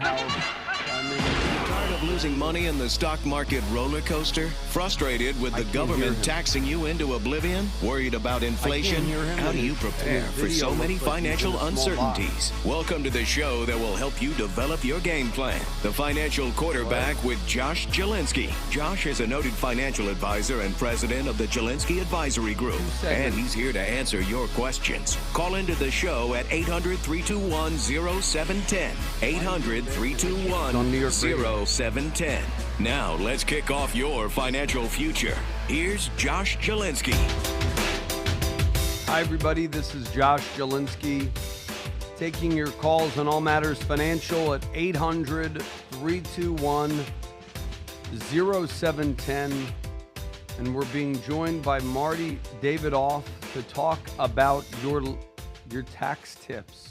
Tired of losing money in the stock market roller coaster? Frustrated with the government taxing you into oblivion? Worried about inflation? How do you prepare for so many financial uncertainties? Welcome to the show that will help you develop your game plan. The Financial Quarterback with Josh Jalinski. Josh is a noted financial advisor and president of the Jalinski Advisory Group, and he's here to answer your questions. Call into the show at 800-321-0710. 800-321-0710. Now, let's kick off your financial future. Here's Josh Jalinski. Hi, everybody. This is Josh Jalinski, taking your calls on all matters financial at 800-321-0710. And we're being joined by Marty Davidoff to talk about your tax tips.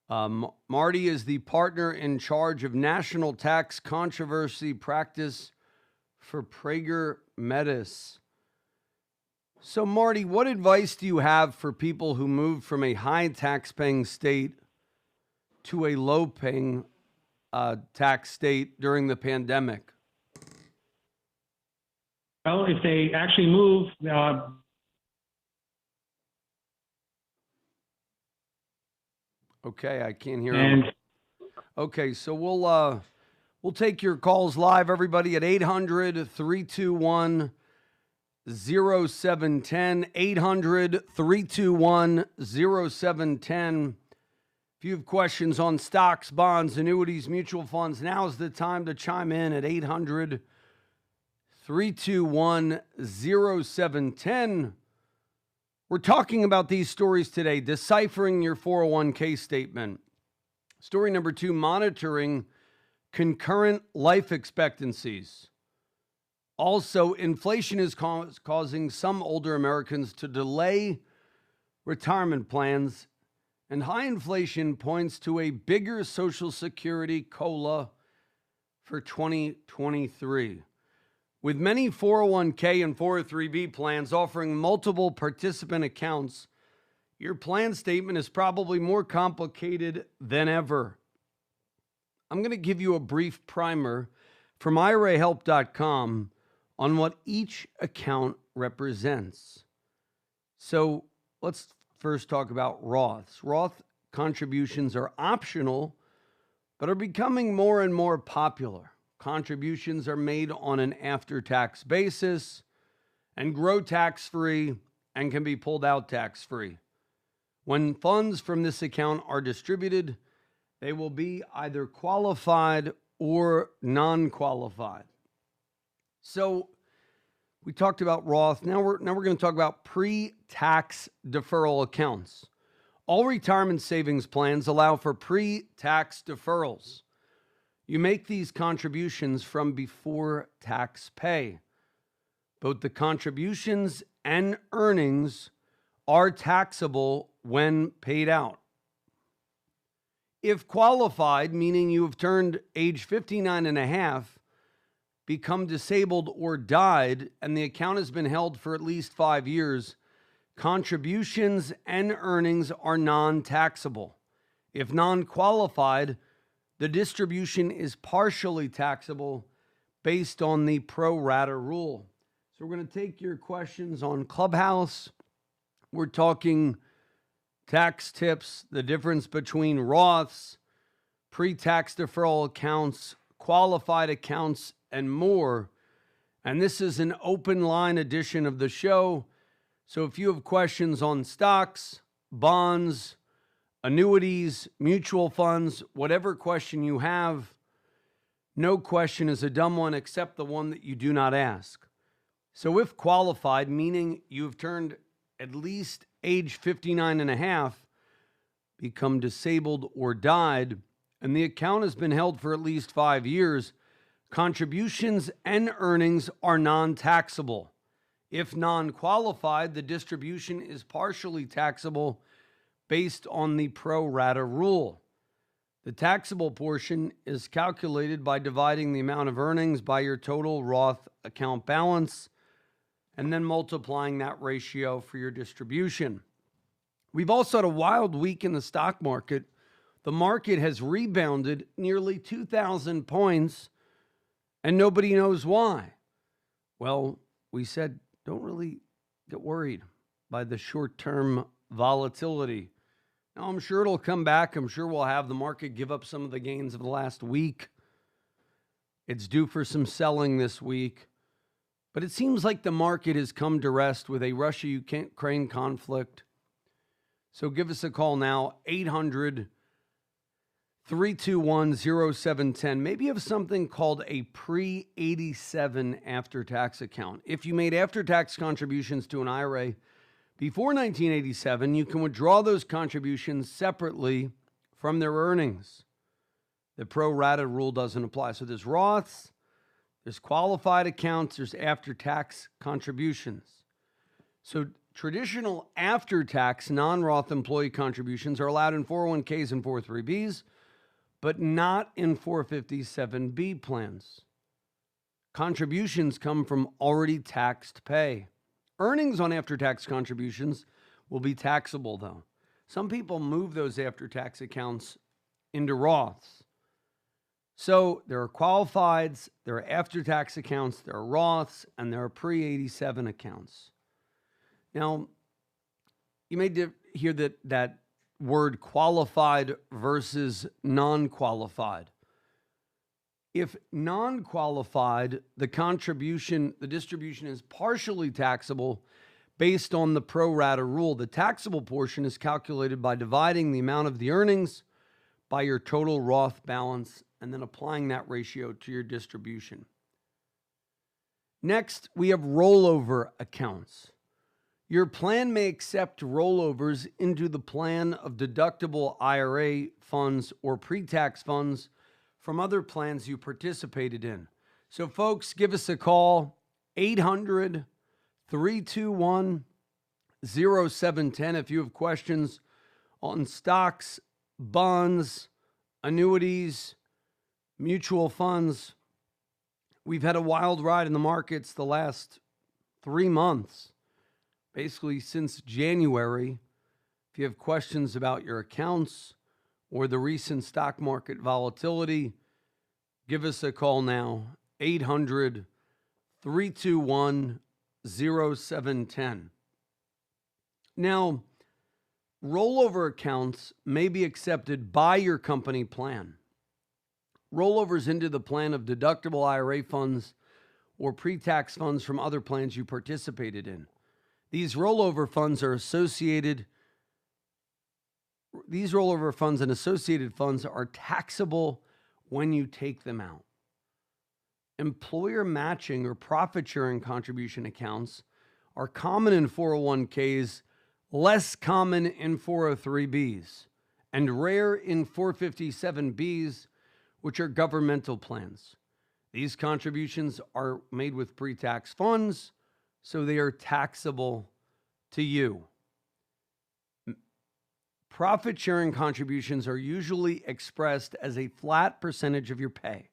Marty is the partner in charge of national tax controversy practice for Prager Metis. So, Marty, what advice do you have for people who moved from a high tax-paying state to a low-paying tax state during the pandemic? Well, if they actually move, okay, I can't hear him. Okay, so we'll take your calls live, everybody, at 800-321-0710, 800-321-0710. If you have questions on stocks, bonds, annuities, mutual funds, now's the time to chime in at 800-321-0710. We're talking about these stories today, deciphering your 401k statement. Story number 2, monitoring concurrent life expectancies. Also, inflation is causing some older Americans to delay retirement plans, and high inflation points to a bigger Social Security COLA for 2023. With many 401k and 403b plans offering multiple participant accounts, your plan statement is probably more complicated than ever. I'm going to give you a brief primer from IRAhelp.com on what each account represents. So let's first talk about Roths. Roth contributions are optional, but are becoming more and more popular. Contributions are made on an after-tax basis and grow tax-free and can be pulled out tax-free. When funds from this account are distributed, they will be either qualified or non-qualified. So we talked about Roth. Now we're going to talk about pre-tax deferral accounts. All retirement savings plans allow for pre-tax deferrals. You make these contributions from before tax pay. Both the contributions and earnings are taxable when paid out. If qualified, meaning you have turned age 59 and a half, become disabled or died, and the account has been held for at least 5 years, contributions and earnings are non-taxable. If non-qualified, the distribution is partially taxable based on the pro rata rule. So we're going to take your questions on Clubhouse. We're talking tax tips, the difference between Roths, pre-tax deferral accounts, qualified accounts, and more. And this is an open line edition of the show. So if you have questions on stocks, bonds, annuities, mutual funds, whatever question you have, no question is a dumb one except the one that you do not ask. So if qualified, meaning you've turned at least age 59 and a half, become disabled or died, and the account has been held for at least 5 years, contributions and earnings are non-taxable. If non-qualified, the distribution is partially taxable based on the pro rata rule. The taxable portion is calculated by dividing the amount of earnings by your total Roth account balance and then multiplying that ratio for your distribution. We've also had a wild week in the stock market. The market has rebounded nearly 2,000 points, and nobody knows why. Well, we said don't really get worried by the short-term volatility. Now, I'm sure it'll come back. I'm sure we'll have the market give up some of the gains of the last week. It's due for some selling this week. But it seems like the market has come to rest with a Russia-Ukraine conflict. So give us a call now, 800-321-0710. Maybe you have something called a pre-87 after-tax account. If you made after-tax contributions to an IRA before 1987, you can withdraw those contributions separately from their earnings. The pro rata rule doesn't apply. So there's Roths, there's qualified accounts, there's after-tax contributions. So traditional after-tax non-Roth employee contributions are allowed in 401ks and 403bs, but not in 457b plans. Contributions come from already taxed pay. Earnings on after-tax contributions will be taxable, though. Some people move those after-tax accounts into Roths. So there are qualifieds, there are after-tax accounts, there are Roths, and there are pre-87 accounts. Now, you may hear that word qualified versus non-qualified. If non-qualified, the distribution is partially taxable based on the pro rata rule. The taxable portion is calculated by dividing the amount of the earnings by your total Roth balance and then applying that ratio to your distribution. Next, we have rollover accounts. Your plan may accept rollovers into the plan of deductible IRA funds or pre-tax funds from other plans you participated in. So folks, give us a call, 800-321-0710 if you have questions on stocks, bonds, annuities, mutual funds. We've had a wild ride in the markets the last 3 months, basically since January. If you have questions about your accounts or the recent stock market volatility, give us a call now, 800-321-0710. Now, rollover accounts may be accepted by your company plan. Rollovers into the plan of deductible IRA funds or pre-tax funds from other plans you participated in. These rollover funds and associated funds are taxable when you take them out. Employer matching or profit sharing contribution accounts are common in 401ks, less common in 403bs, and rare in 457bs, which are governmental plans. These contributions are made with pre-tax funds, so they are taxable to you. Profit sharing contributions are usually expressed as a flat percentage of your pay.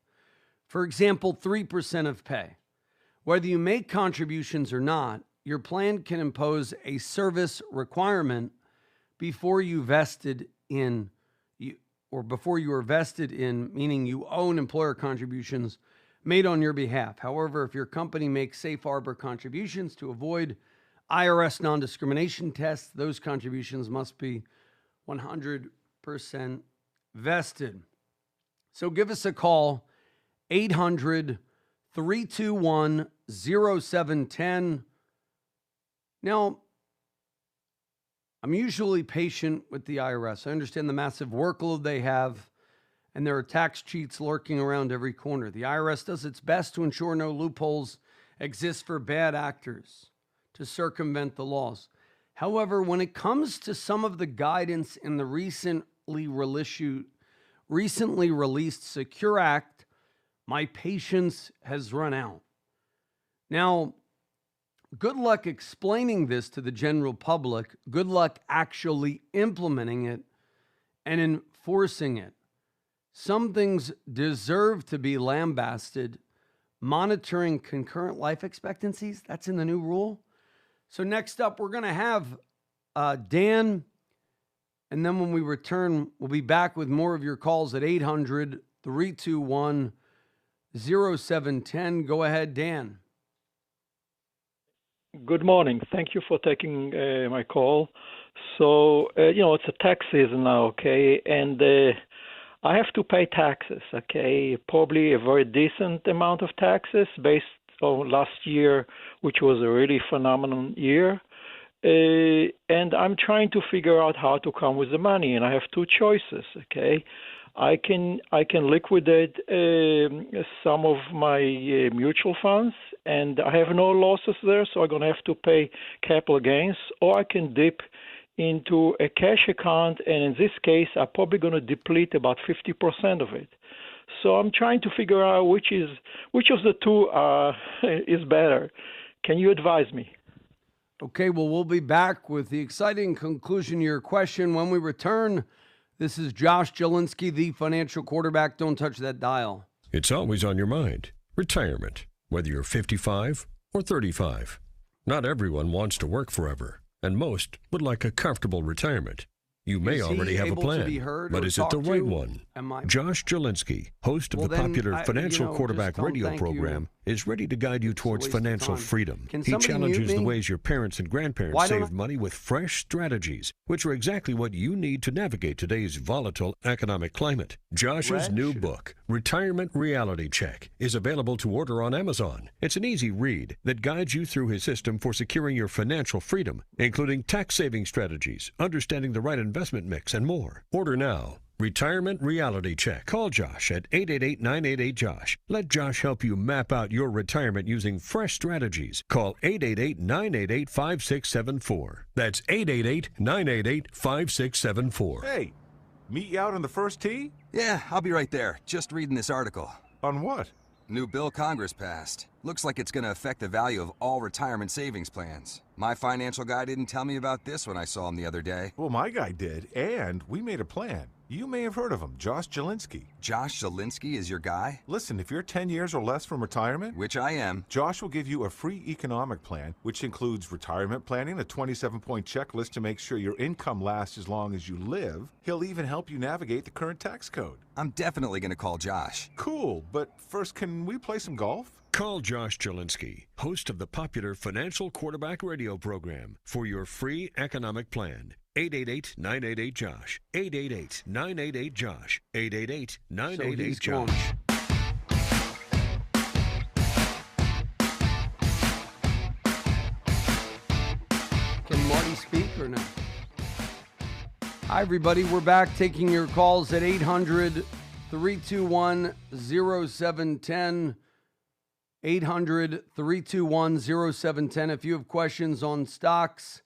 For example, 3% of pay. Whether you make contributions or not, your plan can impose a service requirement before you are vested in, meaning you own employer contributions made on your behalf. However, if your company makes safe harbor contributions to avoid IRS non-discrimination tests, those contributions must be 100% vested. So give us a call, 800-321-0710. Now, I'm usually patient with the IRS. I understand the massive workload they have, and there are tax cheats lurking around every corner. The IRS does its best to ensure no loopholes exist for bad actors to circumvent the laws. However, when it comes to some of the guidance in the recently released Secure Act, my patience has run out. Now, good luck explaining this to the general public. Good luck actually implementing it and enforcing it. Some things deserve to be lambasted. Monitoring concurrent life expectancies, that's in the new rule. So next up, we're going to have Dan And then when we return, we'll be back with more of your calls at 800-321-0710. Go ahead, Dan. Good morning. Thank you for taking my call. So, it's a tax season now, okay? And I have to pay taxes, okay? Probably a very decent amount of taxes based on last year, which was a really phenomenal year. And I'm trying to figure out how to come with the money, and I have two choices, okay? I can liquidate some of my mutual funds, and I have no losses there, so I'm going to have to pay capital gains, or I can dip into a cash account, and in this case, I'm probably going to deplete about 50% of it. So I'm trying to figure out which of the two is better. Can you advise me? Okay, well, we'll be back with the exciting conclusion to your question when we return. This is Josh Jalinski, the financial quarterback. Don't touch that dial. It's always on your mind. Retirement, whether you're 55 or 35. Not everyone wants to work forever, and most would like a comfortable retirement. You may already have a plan, but is it the right one? Josh Jalinski, host of the popular Financial Quarterback radio program, is ready to guide you towards financial freedom. He challenges the ways your parents and grandparents saved money with fresh strategies, which are exactly what you need to navigate today's volatile economic climate. Josh's new book, Retirement Reality Check, is available to order on Amazon. It's an easy read that guides you through his system for securing your financial freedom, including tax-saving strategies, understanding the right investment mix, and more. Order now. Retirement Reality Check. Call Josh at 888-988-JOSH. Let Josh help you map out your retirement using fresh strategies. Call 888-988-5674. That's 888-988-5674. Hey, meet you out on the first tee? Yeah, I'll be right there. Just reading this article. On what? New bill Congress passed. Looks like it's going to affect the value of all retirement savings plans. My financial guy didn't tell me about this when I saw him the other day. Well, my guy did, and we made a plan. You may have heard of him, Josh Jalinski. Josh Jalinski is your guy? Listen, if you're 10 years or less from retirement, Which I am, Josh will give you a free economic plan, which includes retirement planning, a 27-point checklist to make sure your income lasts as long as you live. He'll even help you navigate the current tax code. I'm definitely going to call Josh. Cool, but first, can we play some golf? Call Josh Jalinski, host of the popular Financial Quarterback radio program, for your free economic plan. 888-988-JOSH. 888-988-JOSH. 888-988-JOSH. Can Marty speak or no? Hi, everybody. We're back taking your calls at 800-321-0710. 800-321-0710. If you have questions on stocks,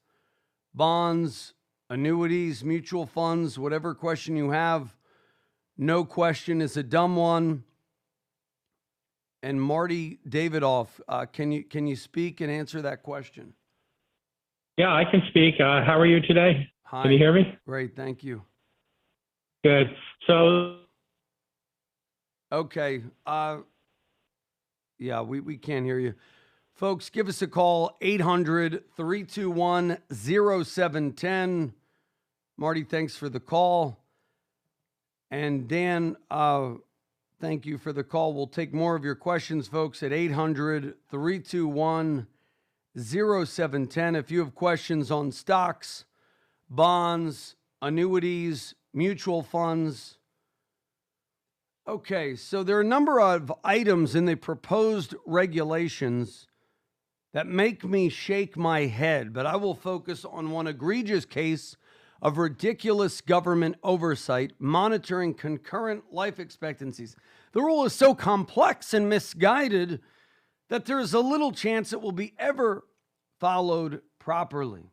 bonds, annuities, mutual funds, whatever question you have, no question is a dumb one. And Marty Davidoff, can you speak and answer that question? Yeah, I can speak. How are you today? Hi. Can you hear me? Great, thank you. Good. So, okay. Yeah, we can't hear you. Folks, give us a call, 800-321-0710. Marty, thanks for the call. And Dan, thank you for the call. We'll take more of your questions, folks, at 800-321-0710. If you have questions on stocks, bonds, annuities, mutual funds. Okay, so there are a number of items in the proposed regulations that make me shake my head, but I will focus on one egregious case of ridiculous government oversight monitoring concurrent life expectancies. The rule is so complex and misguided that there is a little chance it will be ever followed properly.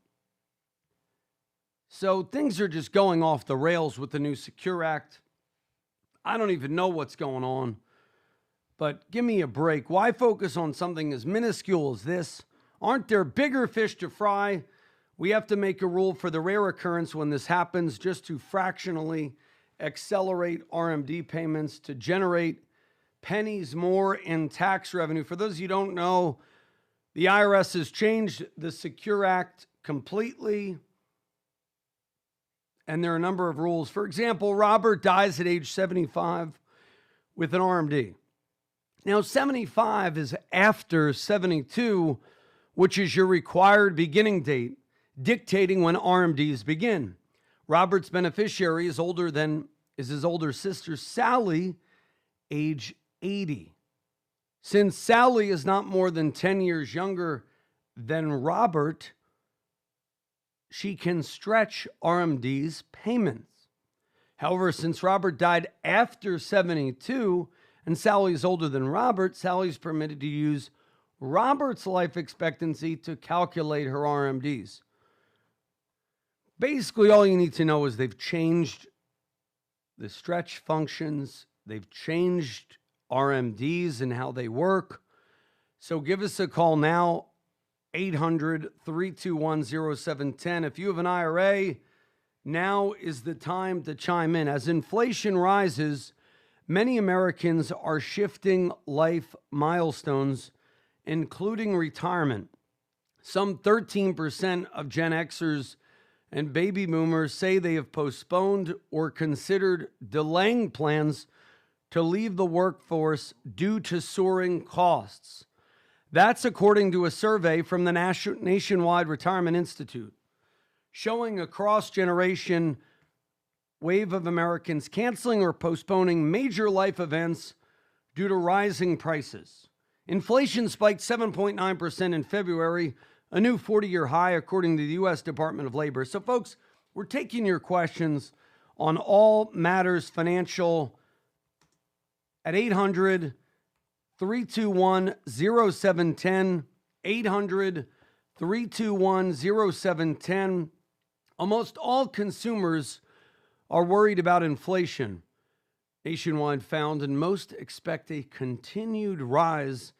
So things are just going off the rails with the new Secure Act. I don't even know what's going on, but give me a break. Why focus on something as minuscule as this? Aren't there bigger fish to fry? We have to make a rule for the rare occurrence when this happens, just to fractionally accelerate RMD payments to generate pennies more in tax revenue. For those of you who don't know, the IRS has changed the Secure Act completely. And there are a number of rules. For example, Robert dies at age 75 with an RMD. Now, 75 is after 72, which is your required beginning date, dictating when RMDs begin. Robert's beneficiary is his older sister, Sally, age 80. Since Sally is not more than 10 years younger than Robert, she can stretch RMD's payments. However, since Robert died after 72 and Sally is older than Robert, Sally's permitted to use Robert's life expectancy to calculate her RMDs. Basically, all you need to know is they've changed the stretch functions. They've changed RMDs and how they work. So give us a call now, 800-321-0710. If you have an IRA, now is the time to chime in. As inflation rises, many Americans are shifting life milestones, including retirement. Some 13% of Gen Xers and baby boomers say they have postponed or considered delaying plans to leave the workforce due to soaring costs. That's according to a survey from the Nationwide Retirement Institute, showing a cross-generation wave of Americans canceling or postponing major life events due to rising prices. Inflation spiked 7.9% in February, a new 40-year high, according to the U.S. Department of Labor. So, folks, we're taking your questions on all matters financial at 800-321-0710, 800-321-0710. Almost all consumers are worried about inflation, Nationwide found, and most expect a continued rise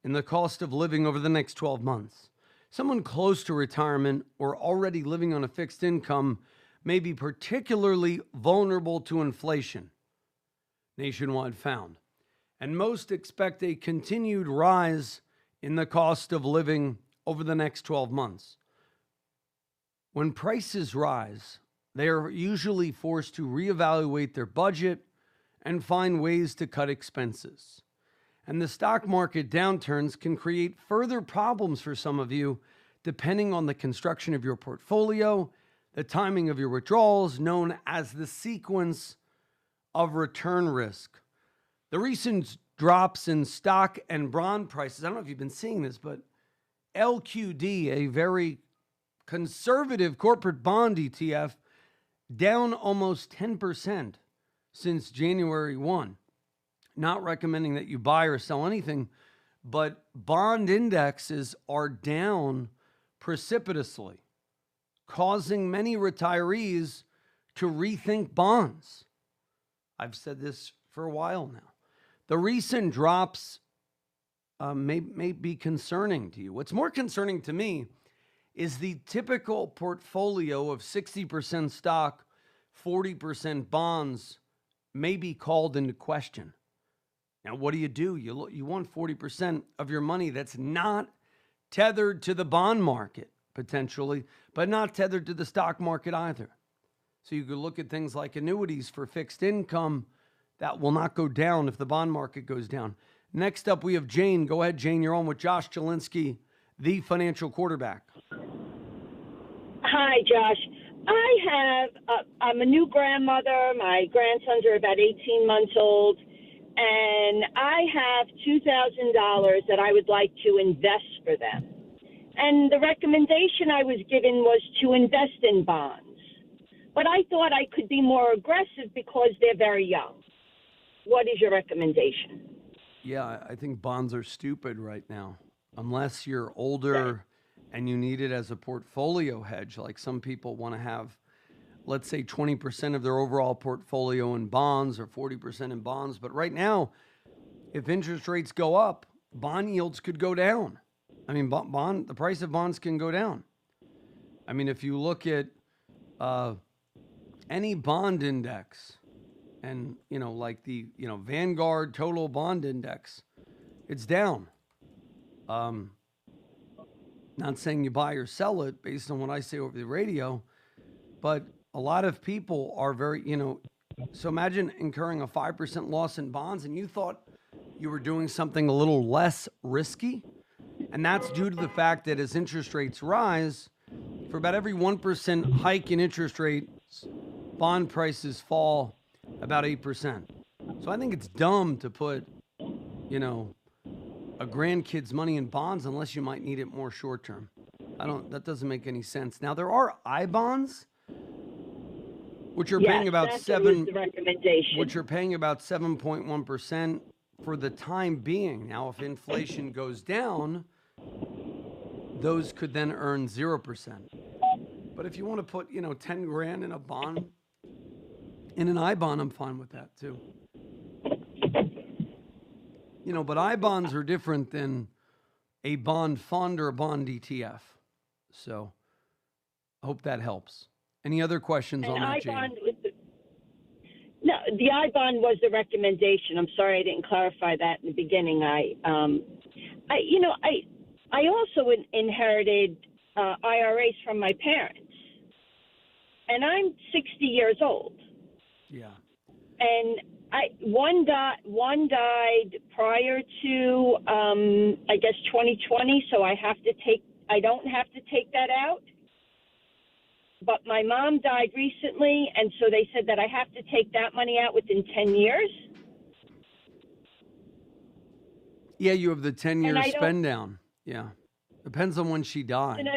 in the cost of living over the next 12 months. Someone close to retirement or already living on a fixed income may be particularly vulnerable to inflation, Nationwide found. And most expect a continued rise in the cost of living over the next 12 months. When prices rise, they are usually forced to reevaluate their budget and find ways to cut expenses. And the stock market downturns can create further problems for some of you, depending on the construction of your portfolio, the timing of your withdrawals, known as the sequence of return risk. The recent drops in stock and bond prices, I don't know if you've been seeing this, but LQD, a very conservative corporate bond ETF, down almost 10% since January 1. Not recommending that you buy or sell anything, but bond indexes are down precipitously, causing many retirees to rethink bonds. I've said this for a while now. The recent drops may be concerning to you. What's more concerning to me is the typical portfolio of 60% stock, 40% bonds may be called into question. Now, what do? You want 40% of your money that's not tethered to the bond market, potentially, but not tethered to the stock market either. So you could look at things like annuities for fixed income that will not go down if the bond market goes down. Next up, we have Jane. Go ahead, Jane. You're on with Josh Jalinski, the financial quarterback. Hi, Josh. I'm a new grandmother. My grandsons are about 18 months old. And I have $2,000 that I would like to invest for them. And the recommendation I was given was to invest in bonds. But I thought I could be more aggressive because they're very young. What is your recommendation? Yeah, I think bonds are stupid right now. Unless you're older and you need it as a portfolio hedge, like some people want to have, let's say 20% of their overall portfolio in bonds or 40% in bonds. But right now, if interest rates go up, bond yields could go down. I mean, the price of bonds can go down. I mean, if you look at any bond index and, like the, Vanguard Total Bond Index, it's down. Not saying you buy or sell it based on what I say over the radio, but a lot of people are very, so imagine incurring a 5% loss in bonds and you thought you were doing something a little less risky. And that's due to the fact that as interest rates rise, for about every 1% hike in interest rates, bond prices fall about 8%. So I think it's dumb to put, a grandkid's money in bonds unless you might need it more short term. That doesn't make any sense. Now there are I bonds, which are paying about which are paying about 7.1% for the time being. Now, if inflation goes down, those could then earn 0%. But if you want to put, 10 grand in a bond, in an I bond, I'm fine with that too. But I bonds are different than a bond fund or a bond ETF. So I hope that helps. Any other questions on that, Jane? No, the I bond was the recommendation. I'm sorry I didn't clarify that in the beginning. I also inherited IRAs from my parents, and I'm 60 years old. Yeah. And one died prior to I guess 2020, so I don't have to take that out. But my mom died recently, and so they said that I have to take that money out within 10 years. Yeah, you have the 10-year spend down. Yeah. Depends on when she died.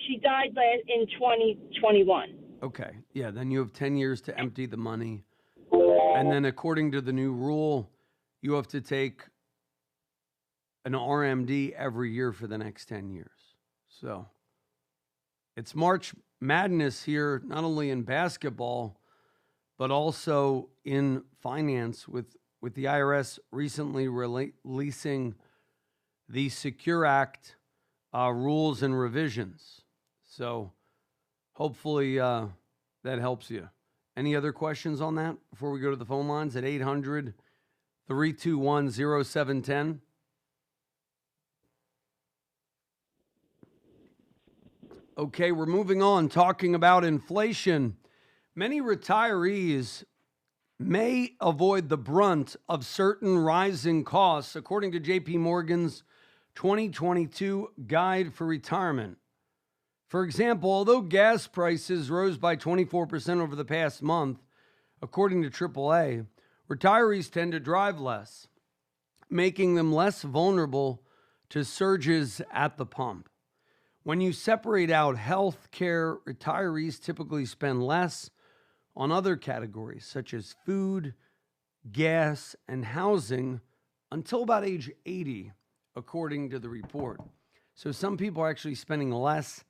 She died in 2021. Okay. Yeah, then you have 10 years to empty the money. And then according to the new rule, you have to take an RMD every year for the next 10 years. So it's March Madness here, not only in basketball, but also in finance with the IRS recently releasing the Secure Act rules and revisions. So hopefully that helps you. Any other questions on that before we go to the phone lines at 800-321-0710? Okay, we're moving on, talking about inflation. Many retirees may avoid the brunt of certain rising costs, according to JP Morgan's 2022 Guide for Retirement. For example, although gas prices rose by 24% over the past month, according to AAA, retirees tend to drive less, making them less vulnerable to surges at the pump. When you separate out health care, retirees typically spend less on other categories such as food, gas, and housing until about age 80, according to the report. So some people are actually spending less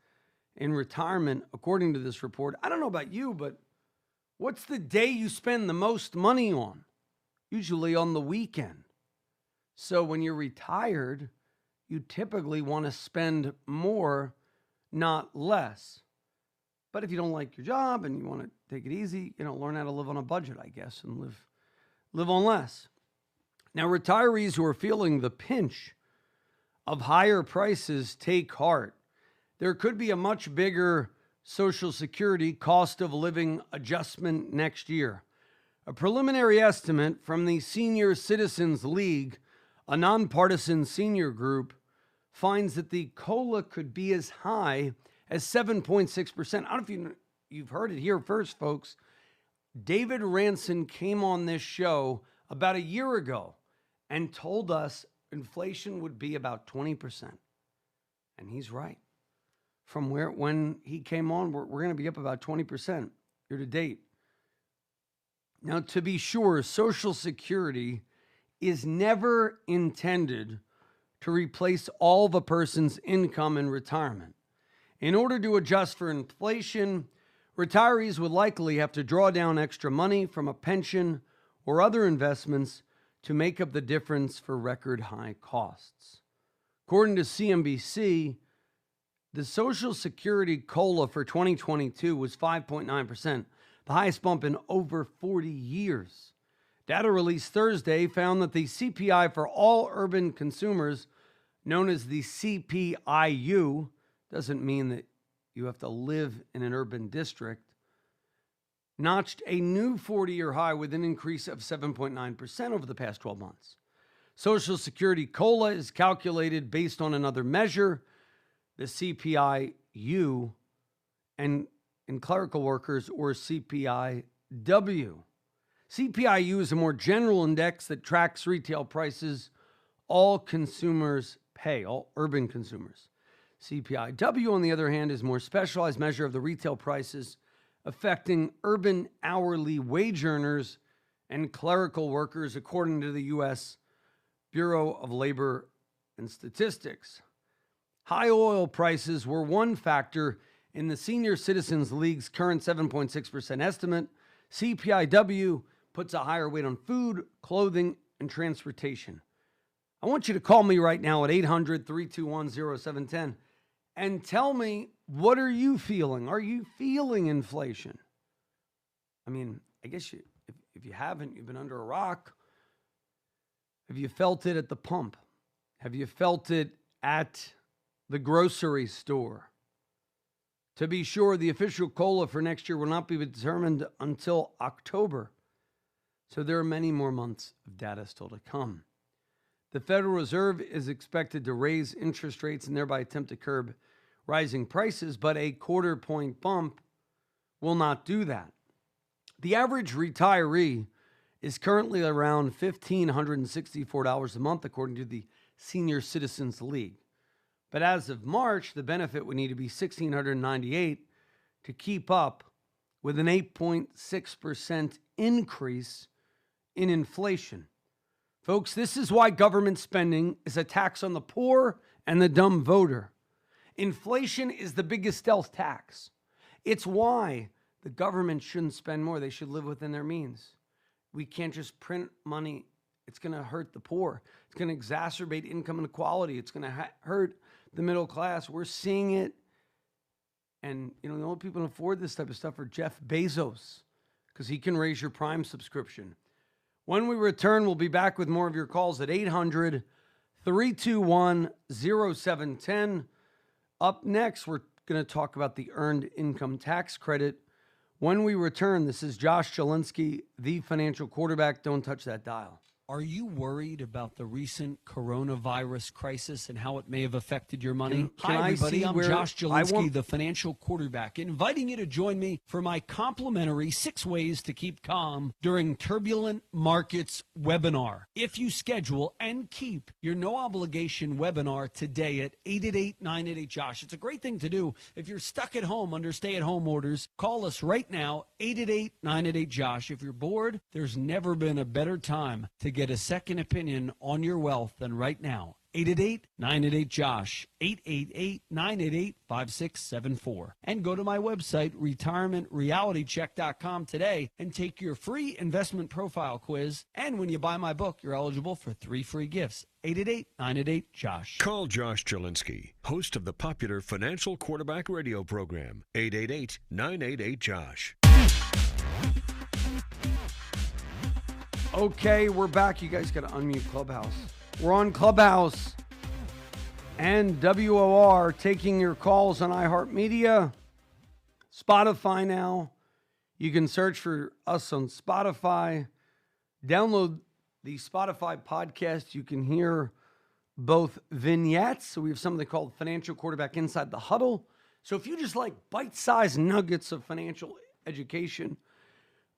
in retirement, according to this report. I don't know about you, but what's the day you spend the most money on? Usually on the weekend. So when you're retired, you typically want to spend more, not less. But if you don't like your job and you want to take it easy, learn how to live on a budget, I guess, and live on less. Now, retirees who are feeling the pinch of higher prices take heart. There could be a much bigger Social Security cost of living adjustment next year. A preliminary estimate from the Senior Citizens League, a nonpartisan senior group, finds that the COLA could be as high as 7.6%. I don't know if you've heard it here first, folks. David Ranson came on this show about a year ago and told us inflation would be about 20%. And he's right. From when he came on, we're going to be up about 20% year to date. Now, to be sure, Social Security is never intended to replace all of a person's income in retirement. In order to adjust for inflation, retirees would likely have to draw down extra money from a pension or other investments to make up the difference for record high costs. According to CNBC, the Social Security COLA for 2022 was 5.9%, the highest bump in over 40 years. Data released Thursday found that the CPI for all urban consumers, known as the CPIU, doesn't mean that you have to live in an urban district, notched a new 40-year high with an increase of 7.9% over the past 12 months. Social Security COLA is calculated based on another measure, the CPI-U, and in clerical workers, or CPI-W. CPI-U is a more general index that tracks retail prices all consumers pay, all urban consumers. CPI-W, on the other hand, is a more specialized measure of the retail prices affecting urban hourly wage earners and clerical workers, according to the U.S. Bureau of Labor and Statistics. High oil prices were one factor in the Senior Citizens League's current 7.6% estimate. CPI-W puts a higher weight on food, clothing, and transportation. I want you to call me right now at 800-321-0710 and tell me, what are you feeling? Are you feeling inflation? I mean, I guess if you haven't, you've been under a rock. Have you felt it at the pump? Have you felt it at the grocery store? To be sure, the official COLA for next year will not be determined until October. So there are many more months of data still to come. The Federal Reserve is expected to raise interest rates and thereby attempt to curb rising prices, but a quarter-point bump will not do that. The average retiree is currently around $1,564 a month, according to the Senior Citizens League. But as of March, the benefit would need to be $1,698 to keep up with an 8.6% increase in inflation. Folks, this is why government spending is a tax on the poor and the dumb voter. Inflation is the biggest stealth tax. It's why the government shouldn't spend more. They should live within their means. We can't just print money. It's going to hurt the poor. It's going to exacerbate income inequality. It's going to hurt the middle class. We're seeing it. And, the only people who can afford this type of stuff are Jeff Bezos, because he can raise your Prime subscription. When we return, we'll be back with more of your calls at 800-321-0710. Up next, we're going to talk about the Earned Income Tax Credit. When we return, this is Josh Jalinski, the financial quarterback. Don't touch that dial. Are you worried about the recent coronavirus crisis and how it may have affected your money? Hi, everybody. I'm Josh Jalinski, the financial quarterback, inviting you to join me for my complimentary 6 Ways to Keep Calm During Turbulent Markets webinar. If you schedule and keep your no-obligation webinar today at 888-988-JOSH, it's a great thing to do. If you're stuck at home under stay-at-home orders, call us right now, 888-988-JOSH. If you're bored, there's never been a better time to get a second opinion on your wealth than right now. 888-988-JOSH, 888-988-5674. And go to my website, retirementrealitycheck.com today and take your free investment profile quiz. And when you buy my book, you're eligible for 3 free gifts. 888-988-JOSH. Call Josh Jalinski, host of the popular Financial Quarterback radio program, 888-988-JOSH. Okay, we're back. You guys got to unmute Clubhouse. We're on Clubhouse and WOR, taking your calls on iHeartMedia, Spotify now. You can search for us on Spotify. Download the Spotify podcast. You can hear both vignettes. So we have something called Financial Quarterback Inside the Huddle. So if you just like bite-sized nuggets of financial education,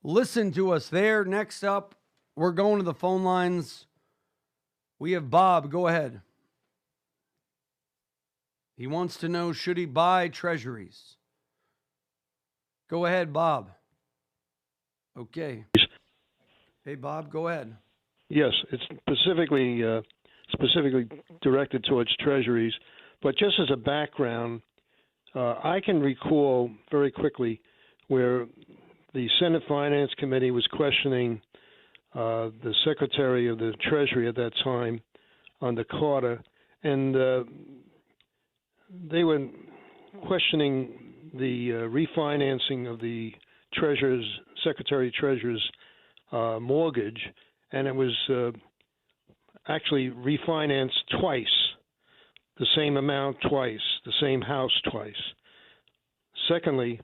listen to us there. Next up, we're going to the phone lines. We have Bob. Go ahead. He wants to know, should he buy treasuries? Go ahead, Bob. Okay. Hey, Bob, go ahead. Yes, it's specifically directed towards treasuries. But just as a background, I can recall very quickly where the Senate Finance Committee was questioning the Secretary of the Treasury at that time under Carter, and they were questioning the refinancing of the Secretary Treasurer's mortgage, and it was actually refinanced twice, the same amount twice, the same house twice. Secondly,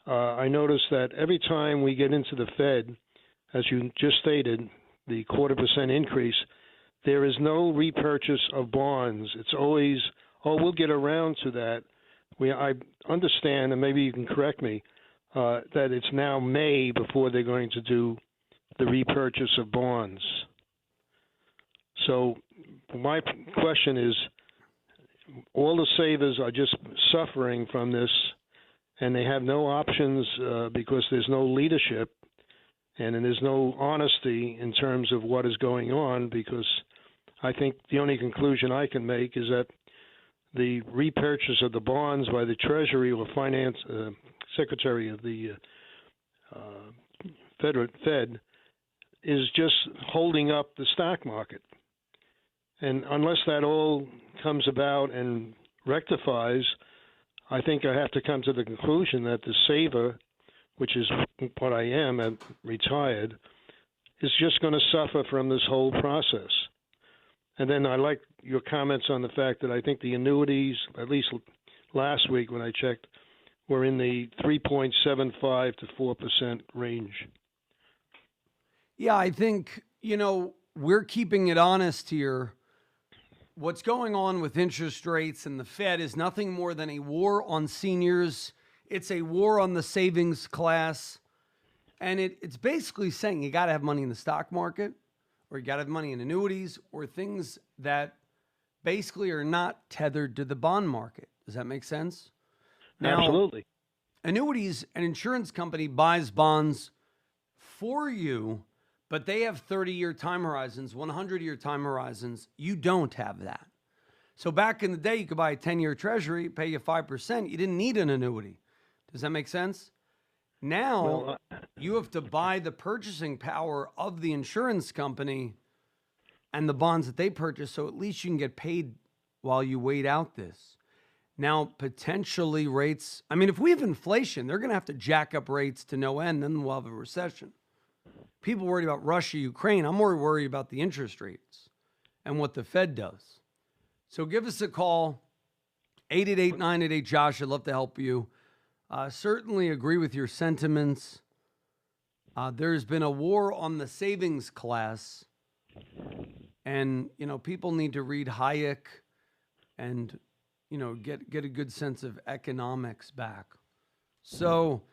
I noticed that every time we get into the Fed, as you just stated, the 0.25% increase, there is no repurchase of bonds. It's always, we'll get around to that. I understand, and maybe you can correct me, that it's now May before they're going to do the repurchase of bonds. So my question is, all the savers are just suffering from this, and they have no options because there's no leadership and there's no honesty in terms of what is going on, because I think the only conclusion I can make is that the repurchase of the bonds by the Treasury or Finance Secretary of the Fed is just holding up the stock market. And unless that all comes about and rectifies, I think I have to come to the conclusion that the saver, which is what I am and retired, is just going to suffer from this whole process. And then I like your comments on the fact that I think the annuities, at least last week when I checked, were in the 3.75 to 4% range. Yeah, I think, we're keeping it honest here. What's going on with interest rates and the Fed is nothing more than a war on seniors. It's a war on the savings class. And it's basically saying you got to have money in the stock market, or you got to have money in annuities, or things that basically are not tethered to the bond market. Does that make sense? Now, absolutely. Annuities, an insurance company buys bonds for you, but they have 30-year time horizons, 100-year time horizons. You don't have that. So back in the day, you could buy a 10-year treasury, pay you 5%. You didn't need an annuity. Does that make sense? Now, you have to buy the purchasing power of the insurance company and the bonds that they purchase, so at least you can get paid while you wait out this. Now, potentially rates, if we have inflation, they're going to have to jack up rates to no end, then we'll have a recession. People worried about Russia, Ukraine. I'm more worried about the interest rates and what the Fed does. So give us a call, 888-988-JOSH. I'd love to help you. Certainly agree with your sentiments. There's been a war on the savings class. And, people need to read Hayek and, get a good sense of economics back. So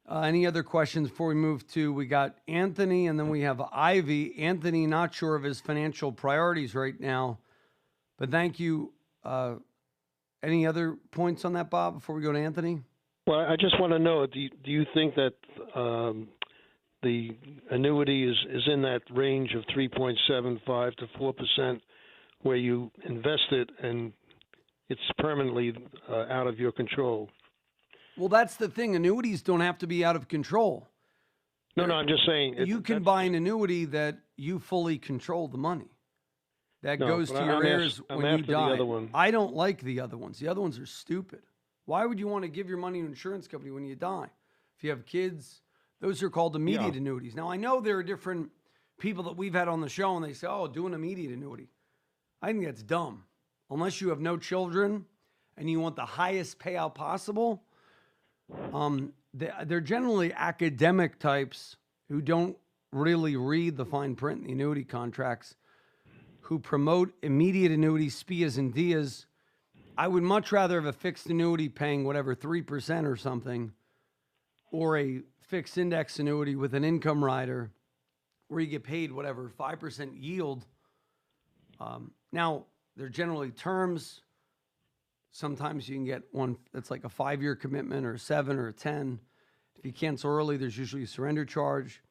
any other questions before we move to, we got Anthony and then we have Ivy. Anthony, not sure of his financial priorities right now, but thank you. Any other points on that, Bob, before we go to Anthony? Well, I just want to know, do you think that the annuity is in that range of 3.75 to 4% where you invest it and it's permanently out of your control? Well, that's the thing. Annuities don't have to be out of control. No, I'm just saying. You can buy an annuity that you fully control the money. That goes to your heirs when you die. I don't like the other ones. The other ones are stupid. Why would you want to give your money to an insurance company when you die? If you have kids, those are called immediate annuities. Now, I know there are different people that we've had on the show, and they say, do an immediate annuity. I think that's dumb. Unless you have no children and you want the highest payout possible, they're generally academic types who don't really read the fine print in the annuity contracts, who promote immediate annuities, SPIAs and DIAs. I would much rather have a fixed annuity paying whatever 3% or something, or a fixed index annuity with an income rider where you get paid whatever 5% yield. Now, they're generally terms. Sometimes you can get one that's like a 5-year commitment or a 7 or a 10. If you cancel early, there's usually a surrender charge.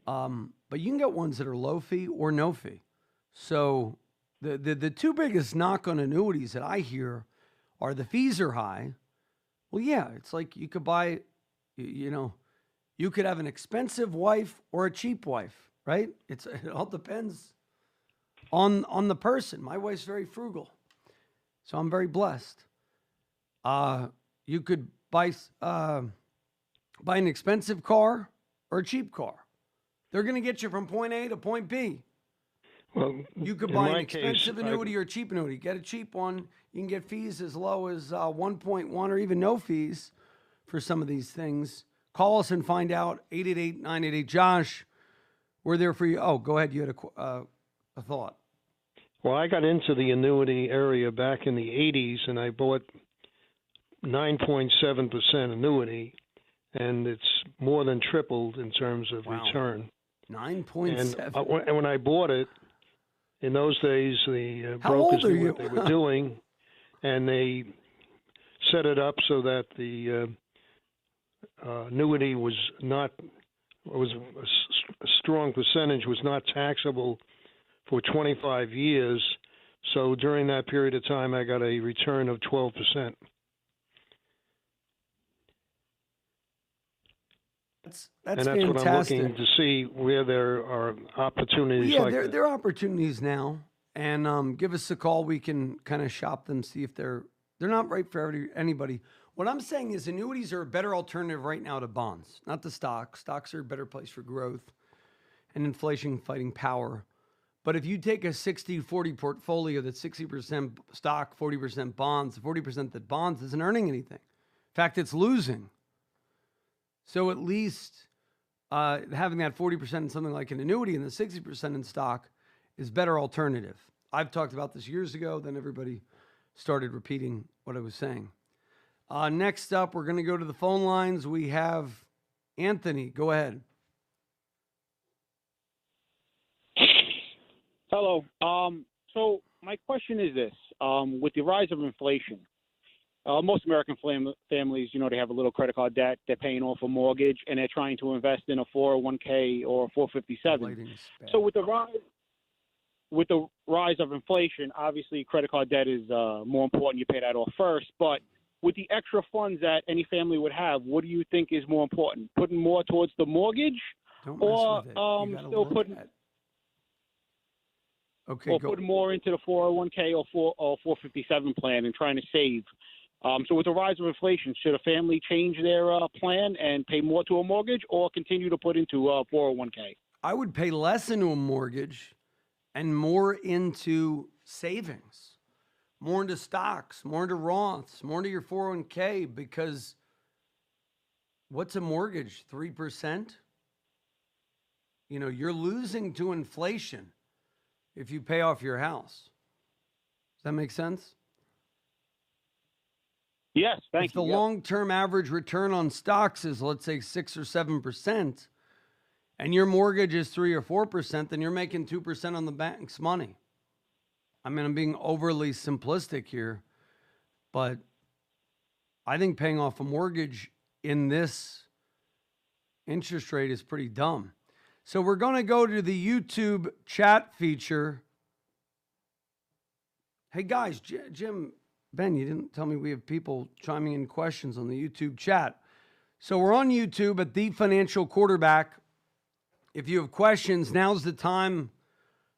But you can get ones that are low fee or no fee. So the two biggest knock on annuities that I hear are the fees are high. Well, yeah, it's like you could buy, you could have an expensive wife or a cheap wife, right? It all depends on the person. My wife's very frugal, so I'm very blessed. You could buy an expensive car or a cheap car. They're going to get you from point A to point B. Well, you could buy an expensive annuity or a cheap annuity. Get a cheap one. You can get fees as low as 1.1 or even no fees for some of these things. Call us and find out. 888-988-JOSH. We're there for you. Oh, go ahead. You had a thought. Well, I got into the annuity area back in the 80s, and I bought 9.7% annuity, and it's more than tripled in terms of return. 9.7. And when I bought it, in those days, the brokers knew what they were doing, and they set it up so that the annuity was a strong percentage was not taxable for 25 years. So during that period of time, I got a return of 12%. That's and that's fantastic. what I'm looking to see where there are opportunities. Yeah, like there are opportunities now, and give us a call. We can kind of shop them, see if they're not right for anybody. What I'm saying is annuities are a better alternative right now to bonds, not the stocks. Stocks are a better place for growth and inflation fighting power. But if you take a 60-40 portfolio that's 60% stock, 40% bonds, 40% that bonds isn't earning anything. In fact, it's losing. So at least having that 40% in something like an annuity and the 60% in stock is better alternative. I've talked about this years ago, then everybody started repeating what I was saying. Next up, we're going to go to the phone lines. We have Anthony. Go ahead. Hello. So my question is this. With the rise of inflation, most American families, they have a little credit card debt. They're paying off a mortgage, and they're trying to invest in a 401k or 457. So with the rise of inflation, obviously credit card debt is more important. You pay that off first. But with the extra funds that any family would have, what do you think is more important? Putting more towards the mortgage, or still putting? Okay, or putting more into the 401k or 457 plan and trying to save. So with the rise of inflation, should a family change their plan and pay more to a mortgage or continue to put into 401k? I would pay less into a mortgage and more into savings, more into stocks, more into Roths, more into your 401k, because what's a mortgage? 3%? You're losing to inflation if you pay off your house. Does that make sense? Yes, thank you. If the long-term average return on stocks is, let's say, 6 or 7%, and your mortgage is 3 or 4%, then you're making 2% on the bank's money. I mean, I'm being overly simplistic here, but I think paying off a mortgage in this interest rate is pretty dumb. So we're going to go to the YouTube chat feature. Hey, guys, Jim, Ben, you didn't tell me we have people chiming in questions on the YouTube chat. So we're on YouTube at The Financial Quarterback. If you have questions, now's the time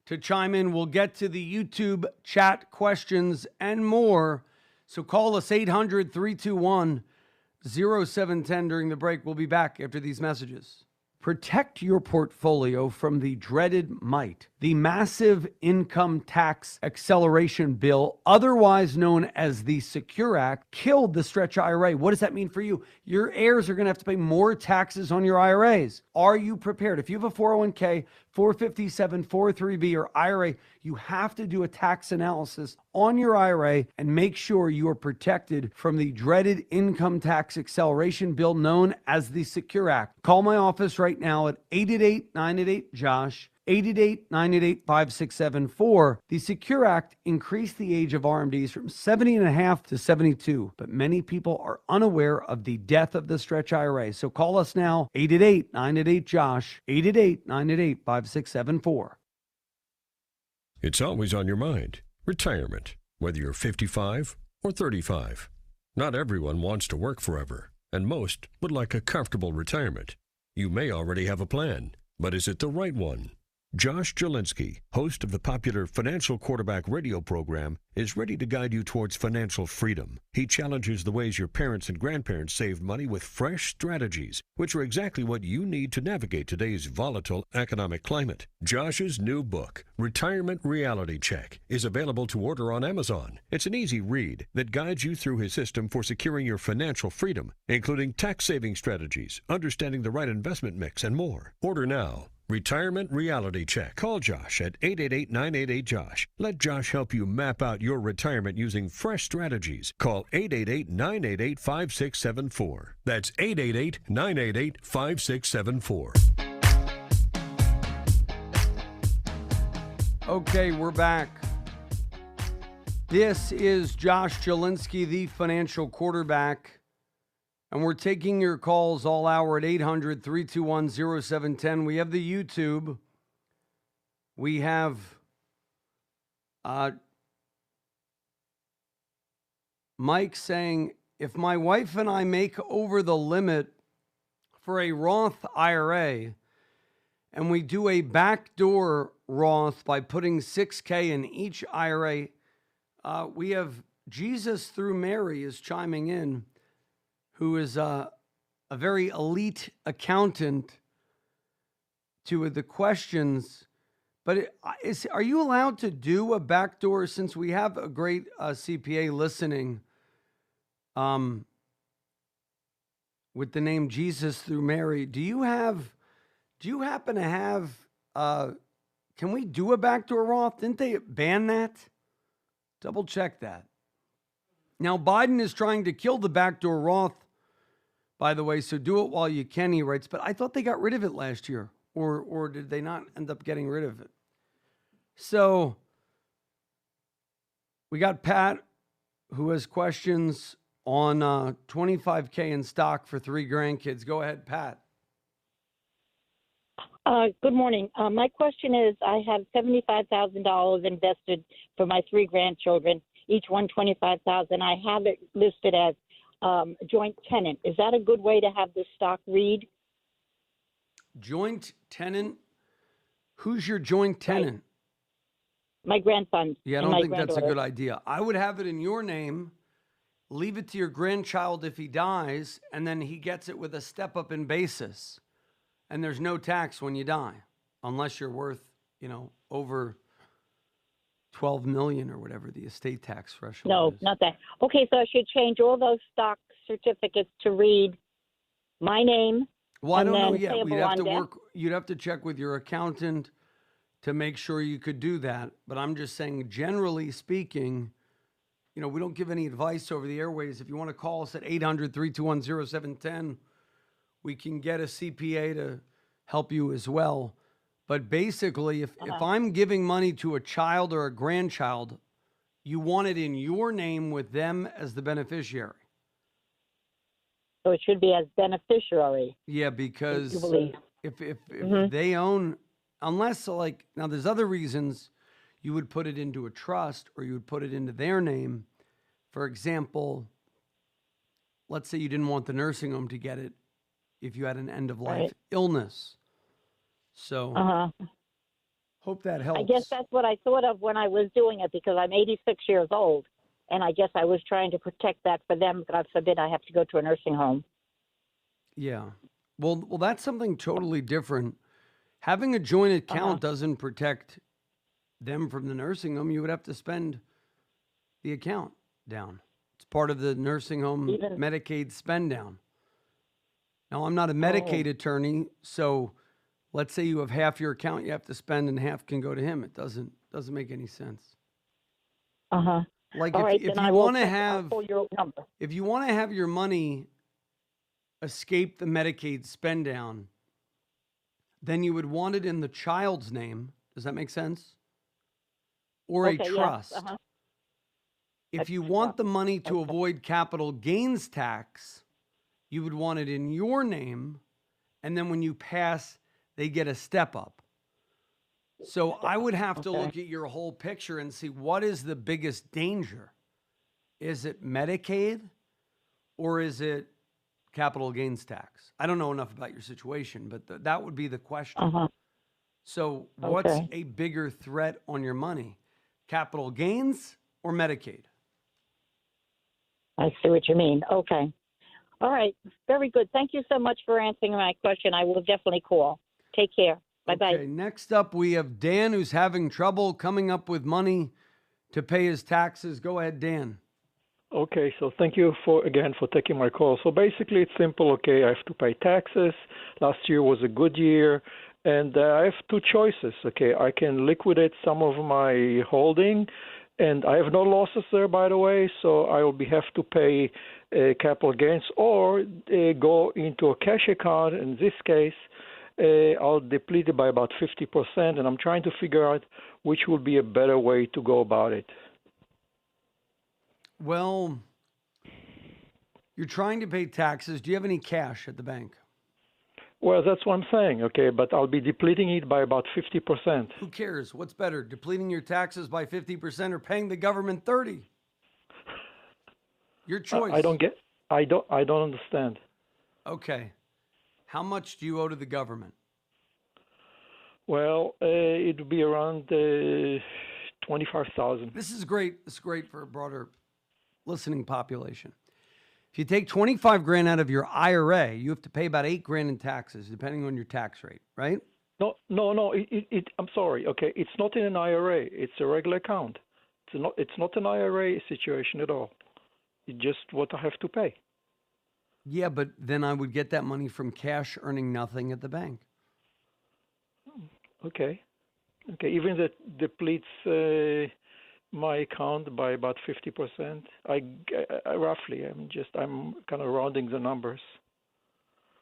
to chime in. We'll get to the YouTube chat questions and more. So call us 800-321-0710 during the break. We'll be back after these messages. Protect your portfolio from the dreaded MITE, the Massive Income Tax Acceleration Bill, otherwise known as the Secure Act, killed the stretch IRA. What does that mean for you? Your heirs are going to have to pay more taxes on your IRAs. Are you prepared? If you have a 401k, 457, 403b, or IRA, you have to do a tax analysis on your IRA and make sure you are protected from the dreaded income tax acceleration bill known as the Secure Act. Call my office right now at 888-988-JOSH, 888-988-5674. The Secure Act increased the age of RMDs from 70.5 to 72, but many people are unaware of the death of the stretch IRA. So call us now, 888-988-JOSH, 888-988-5674. It's always on your mind. Retirement, whether you're 55 or 35. Not everyone wants to work forever, and most would like a comfortable retirement. You may already have a plan, but is it the right one? Josh Jalinski, host of the popular Financial Quarterback radio program, is ready to guide you towards financial freedom. He challenges the ways your parents and grandparents saved money with fresh strategies, which are exactly what you need to navigate today's volatile economic climate. Josh's new book, Retirement Reality Check, is available to order on Amazon. It's an easy read that guides you through his system for securing your financial freedom, including tax-saving strategies, understanding the right investment mix, and more. Order now. Retirement Reality Check. Call Josh at 888-988-JOSH. Let Josh help you map out your retirement using fresh strategies. Call 888-988-5674. That's 888-988-5674. Okay, we're back. This is Josh Jalinski, the financial quarterback. And we're taking your calls all hour at 800-321-0710. We have the YouTube. We have Mike saying, if my wife and I make over the limit for a Roth IRA and we do a backdoor Roth by putting $6,000 in each IRA, we have Jesus through Mary is chiming in, who is a very elite accountant to the questions. But are you allowed to do a backdoor, since we have a great CPA listening with the name Jesus through Mary? Do you happen to have, can we do a backdoor Roth? Didn't they ban that? Double check that. Now, Biden is trying to kill the backdoor Roth, by the way, so do it while you can, he writes. But I thought they got rid of it last year, or did they not end up getting rid of it? So we got Pat, who has questions on $25,000 in stock for 3 grandkids. Go ahead, Pat. Good morning. My question is, I have $75,000 invested for my 3 grandchildren, each one $25,000. I have it listed as joint tenant. Is that a good way to have the stock read? Joint tenant? Who's your joint tenant? My grandson. Yeah, I don't think that's a good idea. I would have it in your name, leave it to your grandchild if he dies, and then he gets it with a step-up in basis. And there's no tax when you die, unless you're worth, over $12 million or whatever the estate tax threshold is. No, not that. Okay, so I should change all those stock certificates to read my name. Well, I don't know yet. You'd have to check with your accountant to make sure you could do that. But I'm just saying, generally speaking, we don't give any advice over the airways. If you want to call us at 800-321-0710, we can get a CPA to help you as well. But basically, if I'm giving money to a child or a grandchild, you want it in your name with them as the beneficiary. So it should be as beneficiary. Yeah, because if they own, unless now there's other reasons you would put it into a trust or you would put it into their name. For example, let's say you didn't want the nursing home to get it if you had an end-of-life illness. So hope that helps. I guess that's what I thought of when I was doing it, because I'm 86 years old, and I guess I was trying to protect that for them. God forbid I have to go to a nursing home. Yeah. Well, that's something totally different. Having a joint account doesn't protect them from the nursing home. You would have to spend the account down. It's part of the nursing home Medicaid spend down. Now, I'm not a Medicaid attorney, so let's say you have half your account you have to spend and half can go to him. It doesn't make any sense. Like if you want to have your money escape the Medicaid spend down, then you would want it in the child's name. Does that make sense? Or a trust. Yes. If you want the money to avoid capital gains tax, you would want it in your name, and then when you pass, they get a step up. So I would have to look at your whole picture and see what is the biggest danger. Is it Medicaid or is it capital gains tax? I don't know enough about your situation, but that would be the question. So what's a bigger threat on your money? Capital gains or Medicaid? I see what you mean. Okay. All right. Very good. Thank you so much for answering my question. I will definitely call. Take care. Bye-bye. Okay, next up we have Dan, who's having trouble coming up with money to pay his taxes. Go ahead, Dan. Okay, so thank you for taking my call. So basically it's simple. Okay, I have to pay taxes. Last year was a good year, and I have two choices. Okay, I can liquidate some of my holding, and I have no losses there, by the way, so I will have to pay capital gains, or go into a cash account. In this case, I'll deplete it by about 50%, and I'm trying to figure out which would be a better way to go about it. Well, you're trying to pay taxes. Do you have any cash at the bank? Well, that's what I'm saying, okay, but I'll be depleting it by about 50%. Who cares? What's better, depleting your taxes by 50% or paying the government 30%? Your choice. I don't understand. Okay. How much do you owe to the government? Well, it would be around $25,000. This is great. This is great for a broader listening population. If you take 25 grand out of your IRA, you have to pay about 8 grand in taxes, depending on your tax rate, right? No. I'm sorry. Okay, it's not in an IRA. It's a regular account. It's not an IRA situation at all. It's just what I have to pay. Yeah, but then I would get that money from cash earning nothing at the bank. Okay. Even that depletes my account by about 50%. I roughly. I'm kind of rounding the numbers.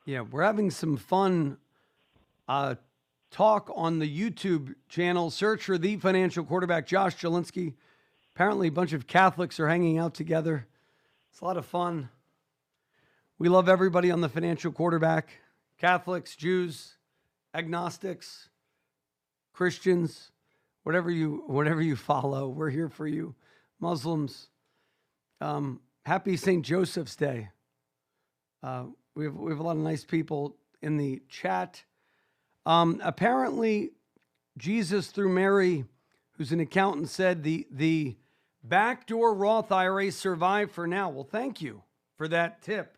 Yeah, we're having some fun talk on the YouTube channel. Search for The Financial Quarterback, Josh Jalinski. Apparently, a bunch of Catholics are hanging out together. It's a lot of fun. We love everybody on The Financial Quarterback. Catholics, Jews, agnostics, Christians, whatever you follow, we're here for you. Muslims, happy St. Joseph's Day. We have a lot of nice people in the chat. Apparently, Jesus through Mary, who's an accountant, said the backdoor Roth IRA survived for now. Well, thank you for that tip,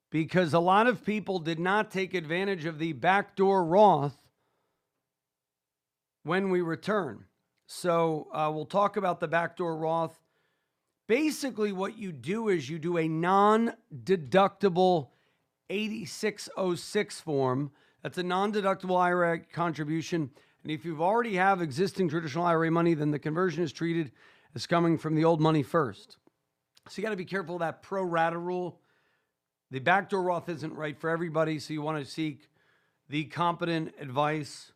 because a lot of people did not take advantage of the backdoor Roth when we return. So we'll talk about the backdoor Roth. Basically, what you do is you do a non-deductible 8606 form. That's a non-deductible IRA contribution. And if you've already have existing traditional IRA money, then the conversion is treated as coming from the old money first. So you got to be careful of that pro rata rule. The backdoor Roth isn't right for everybody, so you want to seek the competent advice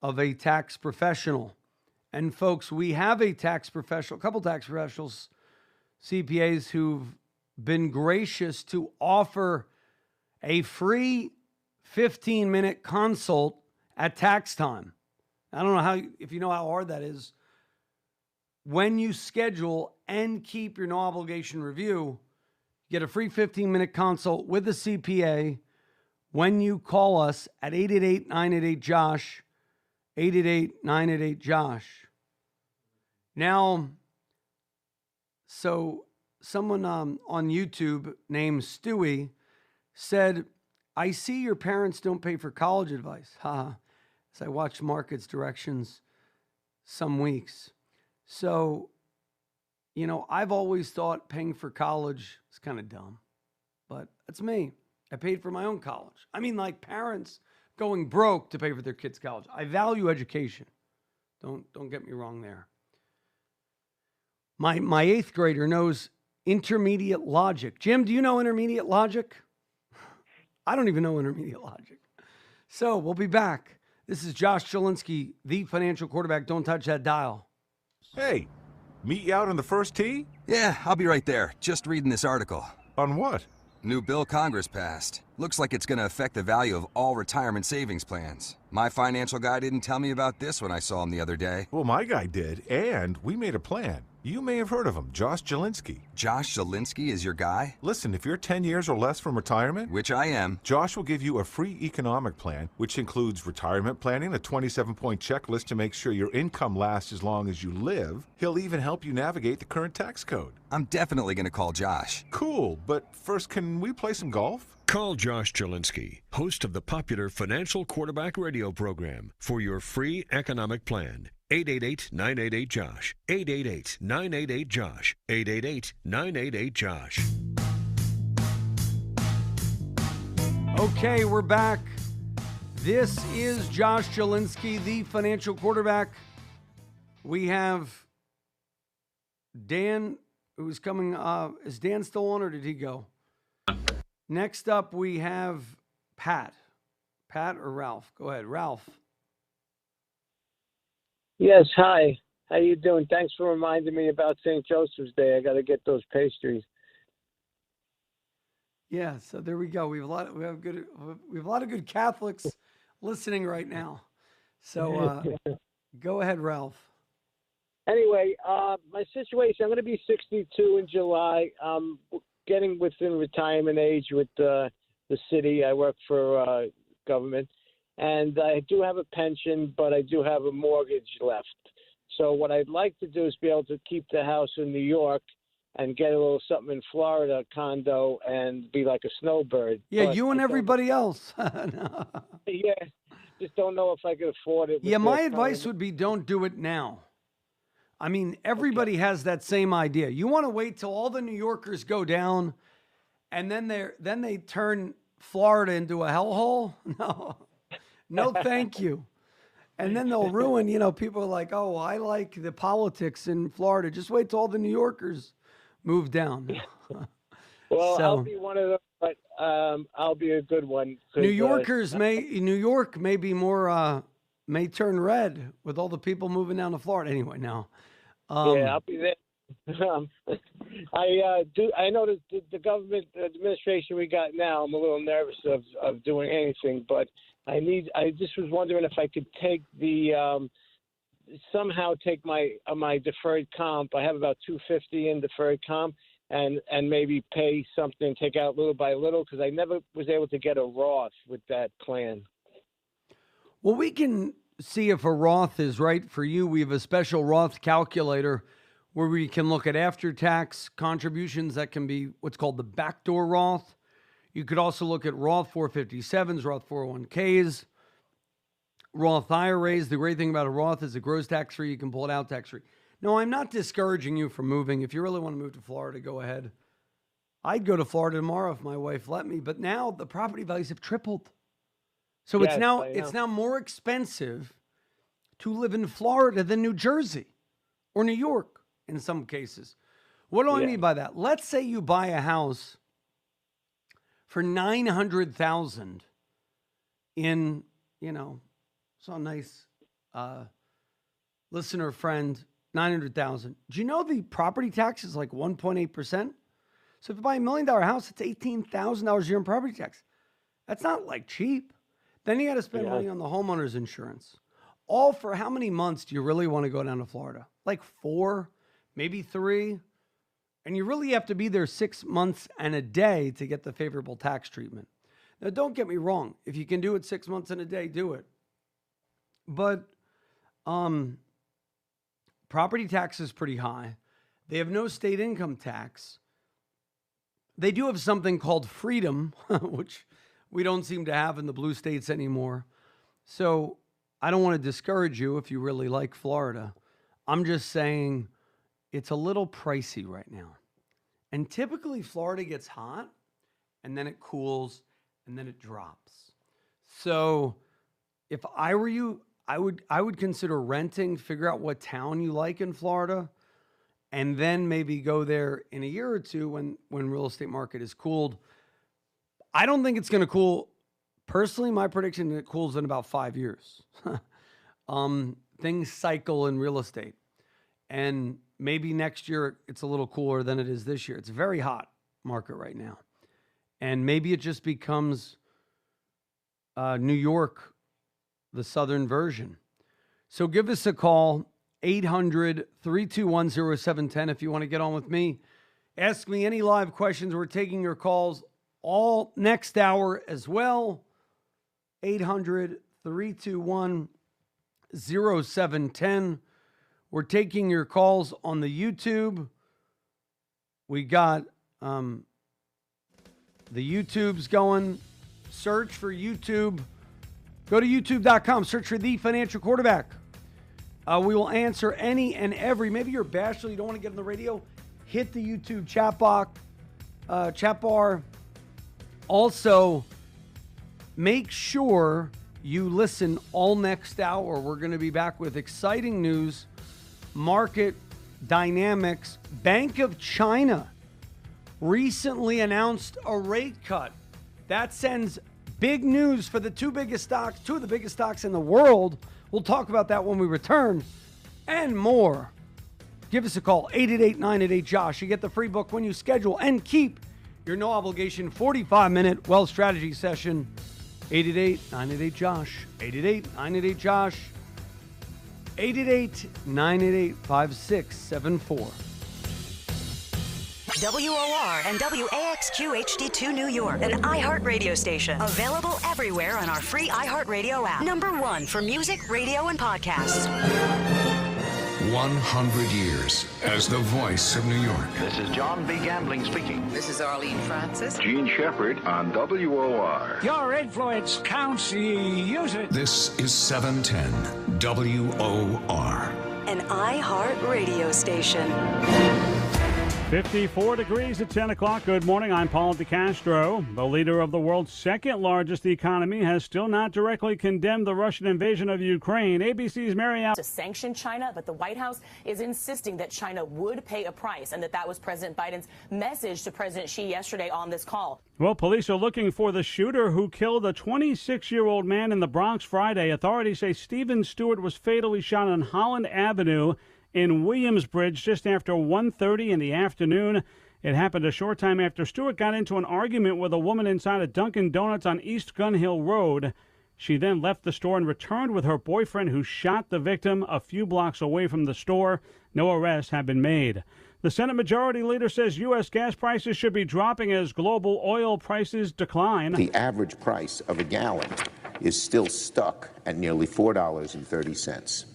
of a tax professional. And folks, we have a tax professional, a couple tax professionals, CPAs, who've been gracious to offer a free 15-minute consult at tax time. I don't know if you know how hard that is. When you schedule and keep your no obligation review, you get a free 15-minute consult with a CPA when you call us at 888-988-JOSH, 888-988-JOSH. Now, so someone on YouTube named Stewie said, I see your parents don't pay for college advice. Haha. As I watch markets directions some weeks. So, I've always thought paying for college is kind of dumb, but that's me. I paid for my own college. I mean, like parents going broke to pay for their kids' college. I value education. Don't get me wrong there. My 8th grader knows intermediate logic. Jim, do you know intermediate logic? I don't even know intermediate logic. So we'll be back. This is Josh Jalinski, The Financial Quarterback. Don't touch that dial. Hey, meet you out on the first tee? Yeah, I'll be right there. Just reading this article. On what? New bill Congress passed. Looks like it's going to affect the value of all retirement savings plans. My financial guy didn't tell me about this when I saw him the other day. Well, my guy did, and we made a plan. You may have heard of him, Josh Jalinski. Josh Jalinski is your guy? Listen, if you're 10 years or less from retirement, which I am, Josh will give you a free economic plan, which includes retirement planning, a 27-point checklist to make sure your income lasts as long as you live. He'll even help you navigate the current tax code. I'm definitely going to call Josh. Cool, but first, can we play some golf? Call Josh Jalinski, host of the popular Financial Quarterback radio program, for your free economic plan. 888-988-JOSH. 888-988-JOSH. 888-988-JOSH. Okay, we're back. This is Josh Jalinski, the Financial Quarterback. We have Dan, who's coming. Is Dan still on, or did he go? Next up, we have Pat. Pat or Ralph? Go ahead, Ralph. Yes, hi. How you doing? Thanks for reminding me about St. Joseph's Day. I got to get those pastries. Yeah, so there we go. We have a lot of good Catholics listening right now. So go ahead, Ralph. Anyway, my situation, I'm going to be 62 in July. I'm getting within retirement age with the city. I work for government. And I do have a pension, but I do have a mortgage left. So what I'd like to do is be able to keep the house in New York and get a little something in Florida, condo, and be like a snowbird. Yeah, but you and everybody else. No. Yeah, just don't know if I could afford it. Yeah, my advice would be don't do it now. I mean, everybody has that same idea. You want to wait till all the New Yorkers go down, and then they turn Florida into a hellhole? No. No, thank you. And then they'll ruin, people are like, oh, I like the politics in Florida. Just wait till all the New Yorkers move down. Well, I'll be one of them, but I'll be a good one. New York may be more, may turn red with all the people moving down to Florida. Anyway, now. Yeah, I'll be there. I know that the government administration we got now, I'm a little nervous of doing anything, but I just was wondering if I could take somehow take my deferred comp. I have about $250 in deferred comp and maybe pay something, take out little by little, because I never was able to get a Roth with that plan. Well, we can see if a Roth is right for you. We have a special Roth calculator where we can look at after-tax contributions. That can be what's called the Backdoor Roth. You could also look at Roth 457s, Roth 401ks, Roth IRAs. The great thing about a Roth is it grows tax-free. You can pull it out tax-free. No, I'm not discouraging you from moving. If you really want to move to Florida, go ahead. I'd go to Florida tomorrow if my wife let me. But now the property values have tripled. So yes, it's now more expensive to live in Florida than New Jersey or New York in some cases. What do I mean by that? Let's say you buy a house for $900,000 in, so nice listener friend, $900,000. Do you know the property tax is like 1.8%? So if you buy $1 million house, it's $18,000 a year in property tax. That's not like cheap. Then you got to spend money on the homeowner's insurance. All for how many months do you really want to go down to Florida? Like 4, maybe 3. And you really have to be there 6 months and a day to get the favorable tax treatment. Now, don't get me wrong. If you can do it 6 months and a day, do it. But property tax is pretty high. They have no state income tax. They do have something called freedom, which we don't seem to have in the blue states anymore. So I don't want to discourage you if you really like Florida. I'm just saying it's a little pricey right now. And typically Florida gets hot and then it cools and then it drops. So if I were you, I would consider renting, figure out what town you like in Florida, and then maybe go there in a year or two when real estate market is cooled. I don't think it's going to cool. Personally, my prediction is it cools in about 5 years. Things cycle in real estate. And maybe next year it's a little cooler than it is this year. It's a very hot market right now. And maybe it just becomes New York, the southern version. So give us a call. 800-321-0710 if you want to get on with me. Ask me any live questions. We're taking your calls all next hour as well. 800-321-0710. We're taking your calls on the YouTube. We got the YouTube's going. Search for YouTube. Go to youtube.com. Search for The Financial Quarterback. We will answer any and every. Maybe you're a bachelor, you don't want to get on the radio. Hit the YouTube chat bar. Also, make sure you listen all next hour. We're going to be back with exciting news, market dynamics. Bank of China recently announced a rate cut. That sends big news for the two of the biggest stocks in the world. We'll talk about that when we return and more. Give us a call, 888-988-JOSH. You get the free book when you schedule and keep your no-obligation 45-minute wealth strategy session. 888-988-JOSH. 888-988-JOSH. 888-988-5674. WOR and WAXQ HD2 New York, an iHeart radio station. Available everywhere on our free iHeartRadio app. Number 1 for music, radio, and podcasts. 100 years as the voice of New York. This is John B. Gambling speaking. This is Arlene Francis. Gene Shepard on WOR. Your influence counts. Use it. This is 710 WOR. An iHeart radio station. 54 degrees at 10 o'clock. Good morning. I'm Paul DeCastro. The leader of the world's second largest economy has still not directly condemned the Russian invasion of Ukraine. ABC's Mary to sanction China, but the White House is insisting that China would pay a price and that was President Biden's message to President Xi yesterday on this call. Well, police are looking for the shooter who killed a 26-year-old man in the Bronx Friday. Authorities say Stephen Stewart was fatally shot on Holland Avenue in Williamsbridge just after 1:30 in the afternoon. It happened a short time after Stewart got into an argument with a woman inside a Dunkin' Donuts on East Gun Hill Road. She then left the store and returned with her boyfriend, who shot the victim a few blocks away from the store. No arrests have been made. The Senate Majority Leader says U.S. gas prices should be dropping as global oil prices decline. The average price of a gallon is still stuck at nearly $4.30.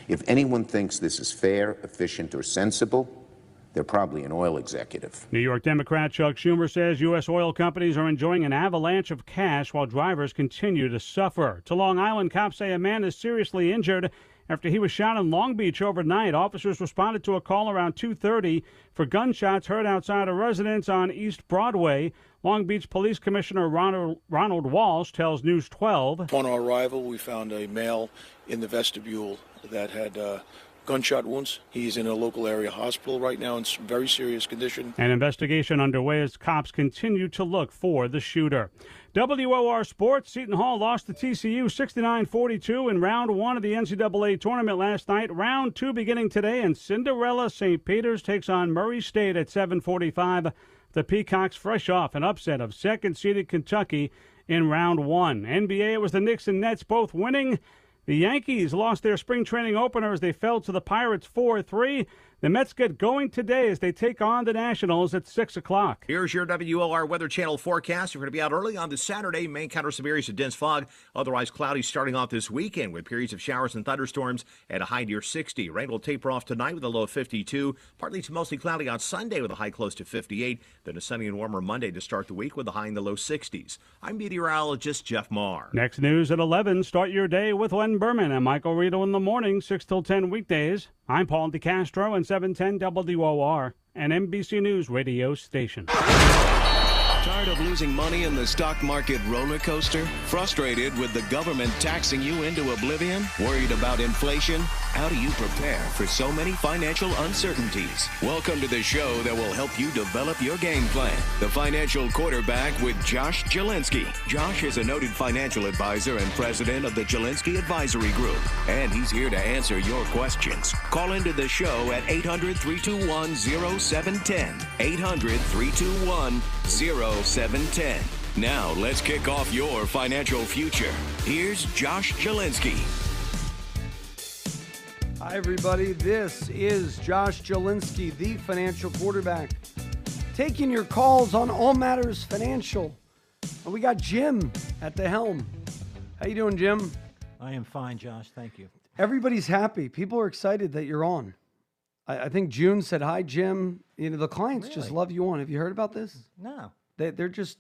If anyone thinks this is fair, efficient, or sensible, they're probably an oil executive. New York Democrat Chuck Schumer says U.S. oil companies are enjoying an avalanche of cash while drivers continue to suffer. To Long Island, cops say a man is seriously injured after he was shot in Long Beach overnight. Officers responded to a call around 2:30 for gunshots heard outside a residence on East Broadway. Long Beach Police Commissioner Ronald Walsh tells News 12. Upon our arrival, we found a male in the vestibule that had gunshot wounds. He's in a local area hospital right now in very serious condition. An investigation underway as cops continue to look for the shooter. WOR Sports, Seton Hall lost to TCU 69-42 in round 1 of the NCAA tournament last night. Round 2 beginning today, and Cinderella St. Peter's takes on Murray State at 7:45. The Peacocks fresh off an upset of second-seeded Kentucky in round 1. NBA, it was the Knicks and Nets both winning. The Yankees lost their spring training opener as they fell to the Pirates 4-3. The Mets get going today as they take on the Nationals at 6 o'clock. Here's your WOR Weather Channel forecast. We're going to be out early on this Saturday. May encounter some areas of dense fog. Otherwise cloudy starting off this weekend with periods of showers and thunderstorms at a high near 60. Rain will taper off tonight with a low of 52. Partly to mostly cloudy on Sunday with a high close to 58. Then a sunny and warmer Monday to start the week with a high in the low 60s. I'm meteorologist Jeff Marr. Next news at 11. Start your day with Len Berman and Michael Rito in the morning, 6 till 10 weekdays. I'm Paul DeCastro and 710 WOR, an NBC News radio station. Tired of losing money in the stock market roller coaster? Frustrated with the government taxing you into oblivion? Worried about inflation? How do you prepare for so many financial uncertainties? Welcome to the show that will help you develop your game plan. The Financial Quarterback with Josh Jalinski. Josh is a noted financial advisor and president of the Jalinski Advisory Group, and he's here to answer your questions. Call into the show at 800-321-0710. 800-321-0710. Now, let's kick off your financial future. Here's Josh Jalinski. Hi, everybody. This is Josh Jalinski, the financial quarterback, taking your calls on all matters financial. And we got Jim at the helm. How you doing, Jim? I am fine, Josh. Thank you. Everybody's happy. People are excited that you're on. I think June said, hi, Jim. You know, the clients just love you on. Have you heard about this? No. They're just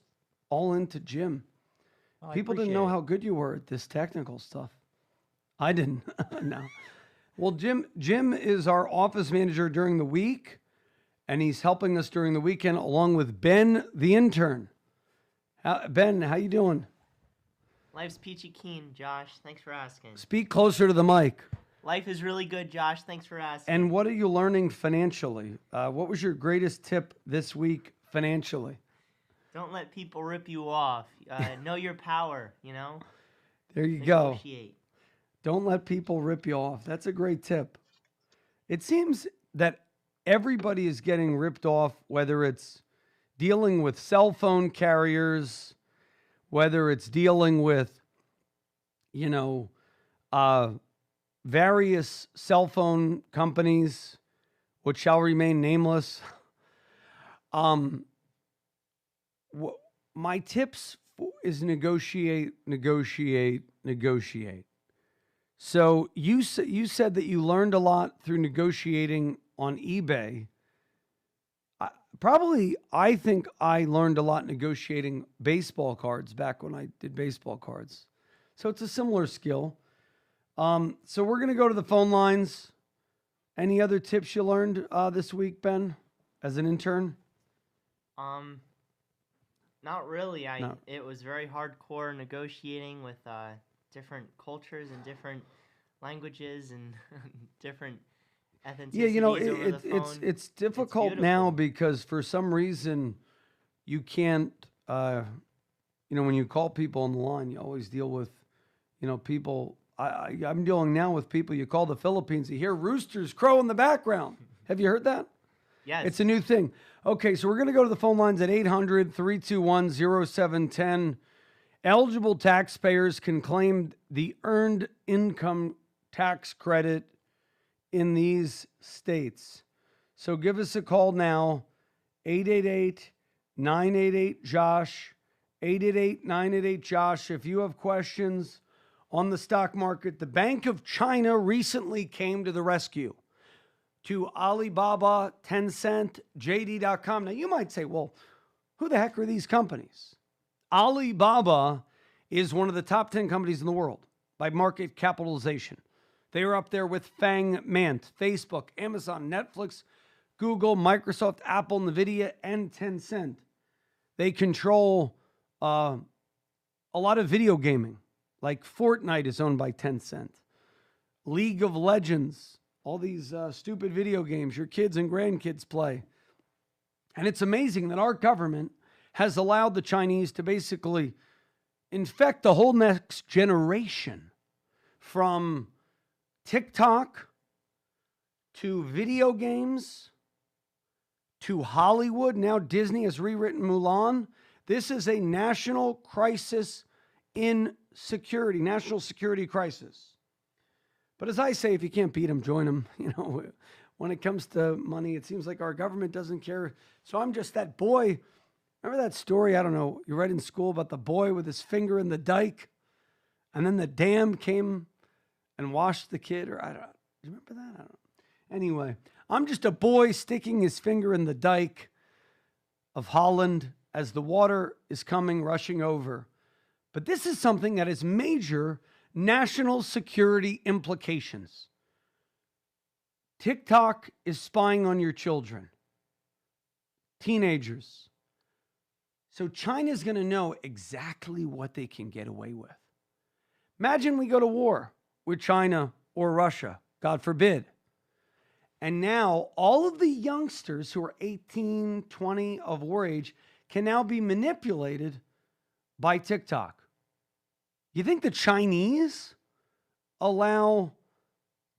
all into Jim. Well, People didn't know how good you were at this technical stuff. I didn't. No. Well, Jim is our office manager during the week, and he's helping us during the weekend along with Ben, the intern. Ben, how you doing? Life's peachy keen, Josh. Thanks for asking. Speak closer to the mic. Life is really good, Josh. Thanks for asking. And what are you learning financially? What was your greatest tip this week financially? Don't let people rip you off. Know your power, you know? There you go. Don't let people rip you off. That's a great tip. It seems that everybody is getting ripped off, whether it's dealing with cell phone carriers, whether it's dealing with, various cell phone companies, which shall remain nameless. My tips is negotiate. So you said that you learned a lot through negotiating on eBay. I think I learned a lot negotiating baseball cards back when I did baseball cards. So it's a similar skill. So we're going to go to the phone lines. Any other tips you learned this week, Ben, as an intern? Not really. No. It was very hardcore negotiating with different cultures and different languages and different ethnicities over the phone. It's difficult now because for some reason you can't, when you call people on the line, you always deal with, people. I'm dealing now with people, you call the Philippines, you hear roosters crow in the background. Have you heard that? Yes. It's a new thing. Okay, so we're going to go to the phone lines at 800-321-0710. Eligible taxpayers can claim the earned income tax credit in these states. So give us a call now, 888-988-JOSH, 888-988-JOSH. If you have questions on the stock market, the Bank of China recently came to the rescue to Alibaba, Tencent, JD.com. Now, you might say, well, who the heck are these companies? Alibaba is one of the top 10 companies in the world by market capitalization. They are up there with Fang Mant, Facebook, Amazon, Netflix, Google, Microsoft, Apple, NVIDIA, and Tencent. They control a lot of video gaming, like Fortnite is owned by Tencent. League of Legends, all these stupid video games your kids and grandkids play. And it's amazing that our government has allowed the Chinese to basically infect the whole next generation, from TikTok to video games to Hollywood. Now Disney has rewritten Mulan. This is a national crisis in security, national security crisis. But as I say, if you can't beat them, join them. When it comes to money, it seems like our government doesn't care. So I'm just that boy. Remember that story? I don't know. You read in school about the boy with his finger in the dike, and then the dam came and washed the kid. Or I don't. Do you remember that? I don't know. Anyway, I'm just a boy sticking his finger in the dike of Holland as the water is coming rushing over. But this is something that has major national security implications. TikTok is spying on your children, teenagers. So China's going to know exactly what they can get away with. Imagine we go to war with China or Russia, God forbid. And now all of the youngsters who are 18, 20 of war age can now be manipulated by TikTok. You think the Chinese allow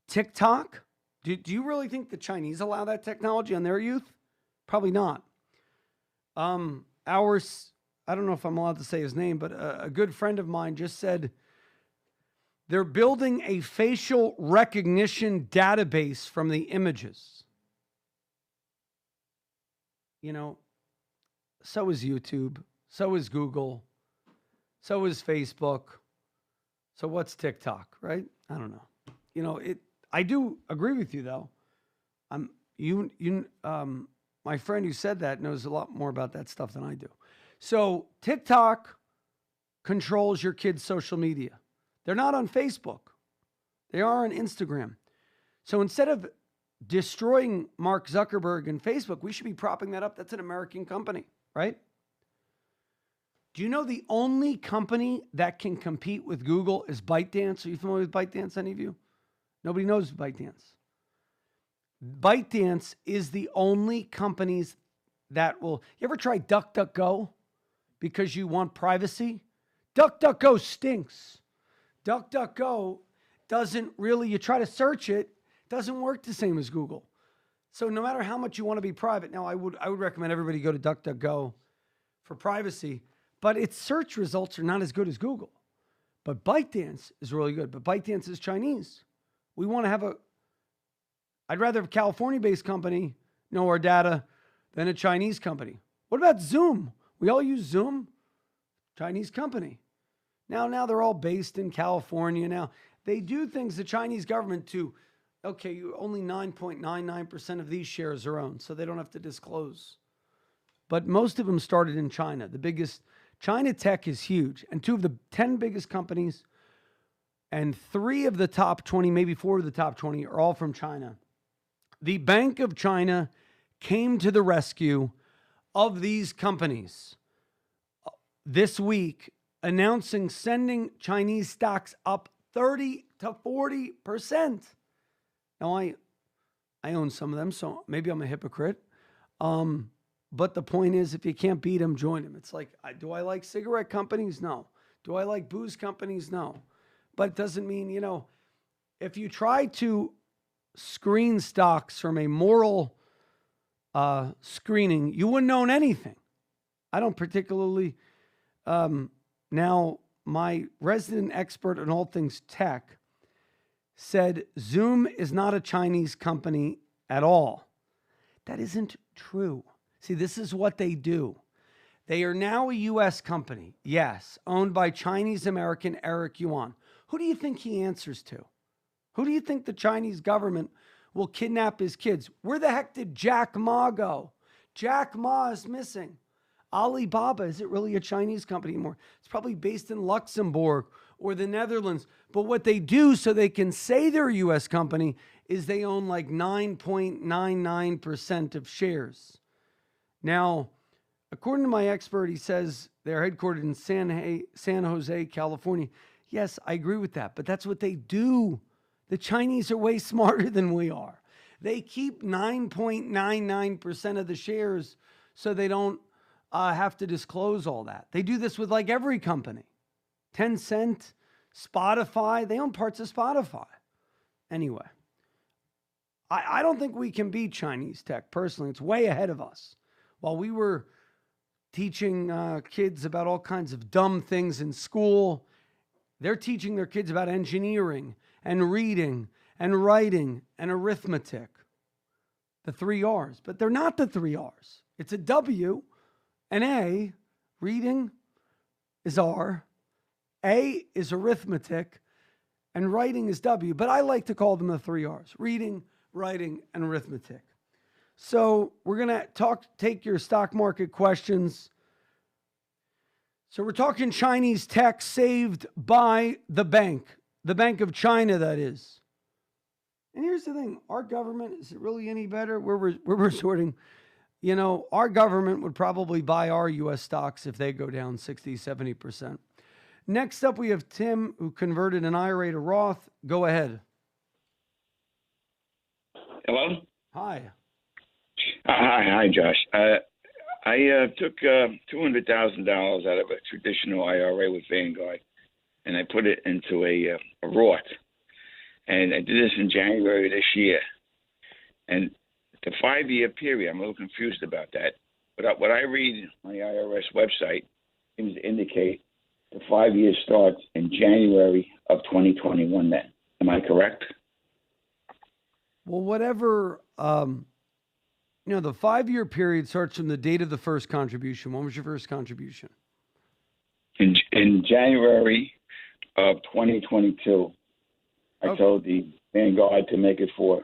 TikTok? Do you really think the Chinese allow that technology on their youth? Probably not. I don't know if I'm allowed to say his name, but a good friend of mine just said They're building a facial recognition database from the images. You know, so is YouTube, so is Google, so is Facebook. So what's TikTok, right? I don't know. You know, I do agree with you though. My friend who said that knows a lot more about that stuff than I do. So TikTok controls your kids' social media. They're not on Facebook. They are on Instagram. So instead of destroying Mark Zuckerberg and Facebook, we should be propping that up. That's an American company, right? Do you know the only company that can compete with Google is ByteDance? Are you familiar with ByteDance, any of you? Nobody knows ByteDance. ByteDance is the only companies that will... You ever try DuckDuckGo because you want privacy? DuckDuckGo stinks. DuckDuckGo doesn't really... You try to search it, doesn't work the same as Google. So no matter how much you want to be private... Now, I would recommend everybody go to DuckDuckGo for privacy, but its search results are not as good as Google. But ByteDance is really good. But ByteDance is Chinese. We want to have a... I'd rather have a California-based company know our data than a Chinese company. What about Zoom? We all use Zoom. Chinese company. Now they're all based in California. Now, they do things, the Chinese government, to, okay, only 9.99% of these shares are owned, so they don't have to disclose. But most of them started in China. The biggest, China tech is huge. And 2 of the 10 biggest companies and 3 of the top 20, maybe 4 of the top 20 are all from China. The Bank of China came to the rescue of these companies this week, announcing sending Chinese stocks up 30 to 40%. Now, I own some of them, so maybe I'm a hypocrite. But the point is, if you can't beat them, join them. It's like, do I like cigarette companies? No. Do I like booze companies? No. But it doesn't mean, you know, if you try to screen stocks from a moral screening, you wouldn't own anything. I don't particularly... Now, my resident expert on all things tech said Zoom is not a Chinese company at all. That isn't true. See, this is what they do. They are now a U.S. company, yes, owned by Chinese-American Eric Yuan. Who do you think he answers to? Who do you think the Chinese government will kidnap his kids? Where the heck did Jack Ma go? Jack Ma is missing. Alibaba, is it really a Chinese company anymore? It's probably based in Luxembourg or the Netherlands. But what they do so they can say they're a U.S. company is they own like 9.99% of shares. Now, according to my expert, he says they're headquartered in San Jose, California. Yes, I agree with that, but that's what they do. The Chinese are way smarter than we are. They keep 9.99% of the shares so they don't have to disclose all that. They do this with like every company. Tencent, Spotify, they own parts of Spotify. Anyway, I don't think we can beat Chinese tech personally. It's way ahead of us. While we were teaching kids about all kinds of dumb things in school, they're teaching their kids about engineering and reading and writing and arithmetic. The 3 R's. But they're not the 3 R's. It's a W, an A. Reading is R. A is arithmetic. And writing is W. But I like to call them the 3 R's. Reading, writing, and arithmetic. So we're going to take your stock market questions. So we're talking Chinese tech saved by the Bank of China, that is. And here's the thing, our government, is it really any better? We're resorting, you know, our government would probably buy our U.S. stocks if they go down 60, 70%. Next up, we have Tim, who converted an IRA to Roth. Go ahead. Hello? Hi. Hi, Josh. I took $200,000 out of a traditional IRA with Vanguard, and I put it into a Roth. And I did this in January this year. And the 5-year period, I'm a little confused about that. But what I read on the IRS website seems to indicate the 5 years starts in January of 2021 then. Am I correct? Well, whatever, the 5-year period starts from the date of the first contribution. When was your first contribution? In January of 2022, I told the Vanguard to make it for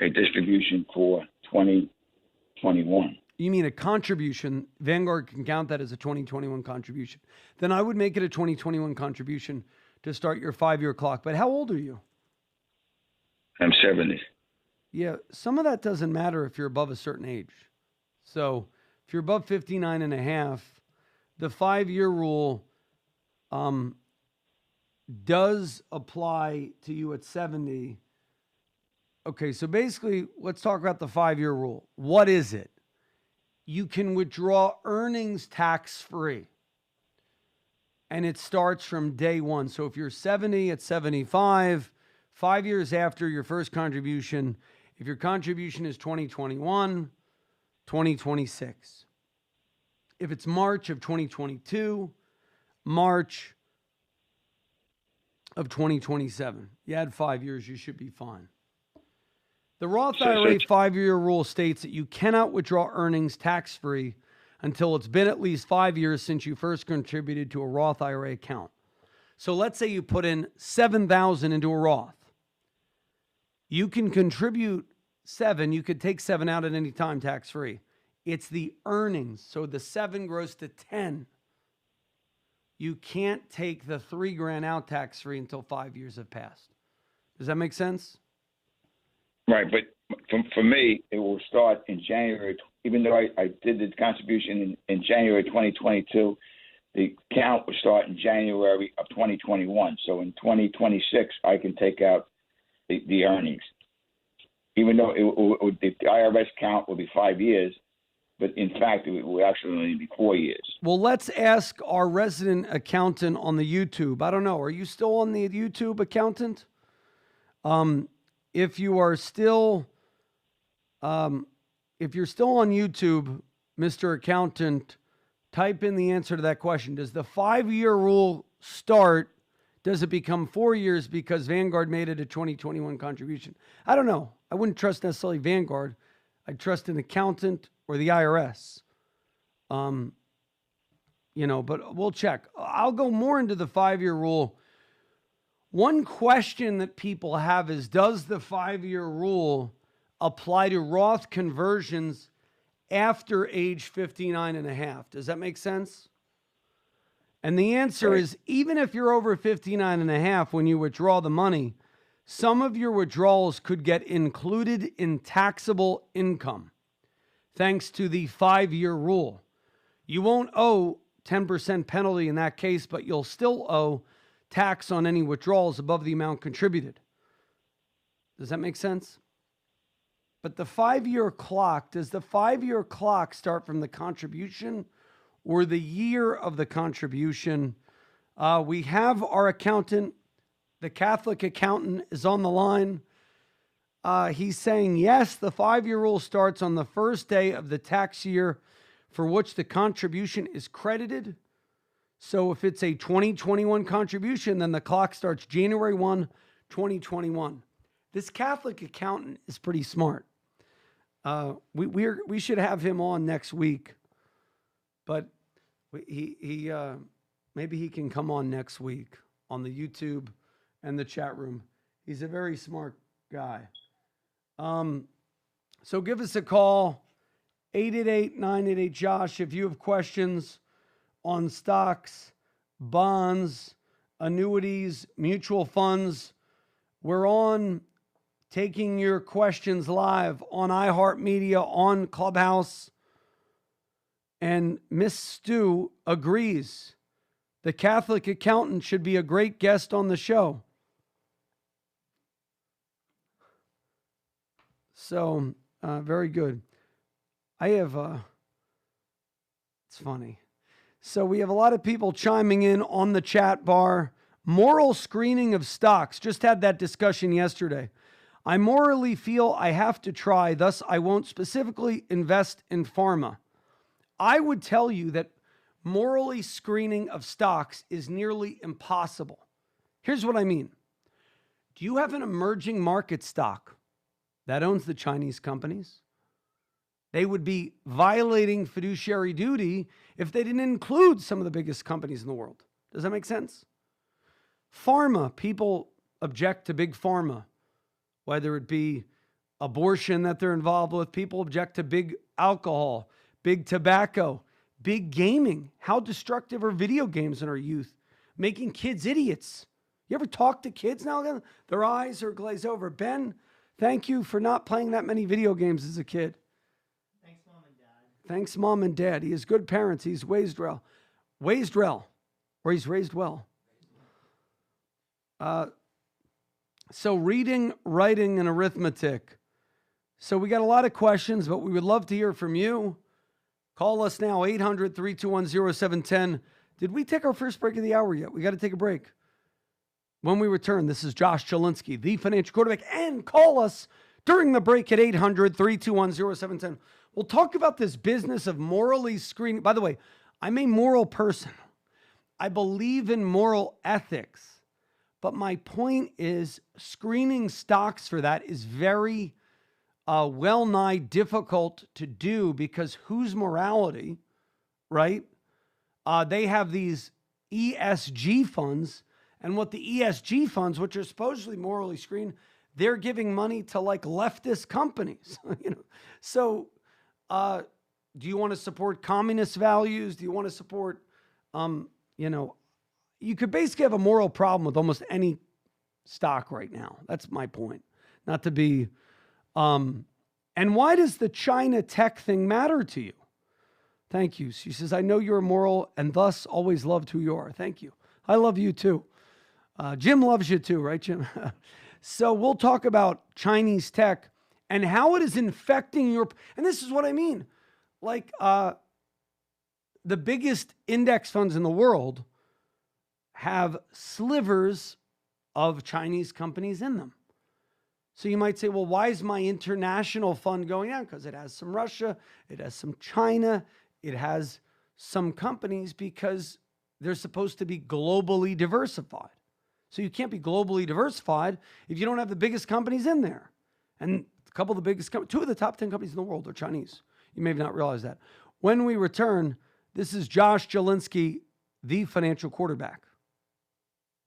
a distribution for 2021. You mean a contribution? Vanguard can count that as a 2021 contribution. Then I would make it a 2021 contribution to start your 5-year clock. But how old are you? I'm 70. Yeah, some of that doesn't matter if you're above a certain age. So if you're above 59 and a half, the 5-year rule does apply to you at 70. Okay, so basically, let's talk about the 5-year rule. What is it? You can withdraw earnings tax-free. And it starts from day one. So if you're 70 at 75, 5 years after your first contribution, if your contribution is 2021, 2026. If it's March of 2022, March of 2027. You add 5 years, you should be fine. The Roth IRA 5-year rule states that you cannot withdraw earnings tax-free until it's been at least 5 years since you first contributed to a Roth IRA account. So let's say you put in $7,000 into a Roth. You can contribute 7. You could take 7 out at any time tax-free. It's the earnings. So the 7 grows to 10. You can't take the $3,000 out tax-free until 5 years have passed. Does that make sense? Right, but for me, it will start in January. Even though I did the contribution in January 2022, the count will start in January of 2021. So in 2026, I can take out the earnings. Even though the IRS count will be 5 years, but in fact, it will actually only be 4 years. Well, let's ask our resident accountant on the YouTube. I don't know. Are you still on the YouTube, accountant? If you are still, if you're still on YouTube, Mr. Accountant, type in the answer to that question. Does the 5-year rule start? Does it become 4 years because Vanguard made it a 2021 contribution? I don't know. I wouldn't trust necessarily Vanguard. I'd trust an accountant or the IRS. But we'll check. I'll go more into the 5-year rule. One question that people have is, does the 5-year rule apply to Roth conversions after age 59 and a half? Does that make sense? And the answer is, even if you're over 59 and a half when you withdraw the money, some of your withdrawals could get included in taxable income, thanks to the 5-year rule. You won't owe 10% penalty in that case, but you'll still owe tax on any withdrawals above the amount contributed. Does that make sense? But the 5-year clock, does the 5-year clock start from the contribution or the year of the contribution? We have our accountant, the Catholic accountant, is on the line. He's saying, yes, the 5-year rule starts on the first day of the tax year for which the contribution is credited. So if it's a 2021 contribution, then the clock starts January 1, 2021. This Catholic accountant is pretty smart. We should have him on next week, but he maybe he can come on next week on the YouTube and the chat room. He's a very smart guy. So give us a call, 888-988-JOSH, if you have questions on stocks, bonds, annuities, mutual funds. We're on taking your questions live on iHeartMedia, on Clubhouse. And Miss Stu agrees. The Catholic accountant should be a great guest on the show. So, very good. It's funny. So we have a lot of people chiming in on the chat bar. Moral screening of stocks. Just had that discussion yesterday. I morally feel I have to try, thus I won't specifically invest in pharma. I would tell you that morally screening of stocks is nearly impossible. Here's what I mean. Do you have an emerging market stock that owns the Chinese companies? They would be violating fiduciary duty if they didn't include some of the biggest companies in the world. Does that make sense? Pharma, people object to big pharma, whether it be abortion that they're involved with. People object to big alcohol, big tobacco, big gaming. How destructive are video games in our youth? Making kids idiots. You ever talk to kids now? Their eyes are glazed over. Ben, thank you for not playing that many video games as a kid. Thanks, Mom and Dad. Thanks, Mom and Dad. He has good parents. He's raised well. Or he's raised well. So reading, writing, and arithmetic. So we got a lot of questions, but we would love to hear from you. Call us now, 800-321-0710. Did we take our first break of the hour yet? We got to take a break. When we return, this is Josh Jalinski, the financial quarterback, and call us during the break at 800-321-0710. We'll talk about this business of morally screening. By the way, I'm a moral person. I believe in moral ethics. But my point is screening stocks for that is very well-nigh difficult to do because whose morality, right? They have these ESG funds, and what the ESG funds, which are supposedly morally screened, they're giving money to like leftist companies. So do you want to support communist values? Do you want to support, you could basically have a moral problem with almost any stock right now. That's my point. Not to be, and why does the China tech thing matter to you? Thank you. She says, I know you're moral and thus always loved who you are. Thank you. I love you too. Jim loves you too, right, Jim? So we'll talk about Chinese tech and how it is infecting your, and this is what I mean. Like the biggest index funds in the world have slivers of Chinese companies in them. So you might say, well, why is my international fund going down? Because it has some Russia, it has some China, it has some companies because they're supposed to be globally diversified. So you can't be globally diversified if you don't have the biggest companies in there. And a couple of the biggest, two of the top 10 companies in the world are Chinese. You may have not realized that. When we return, this is Josh Jalinski, the financial quarterback.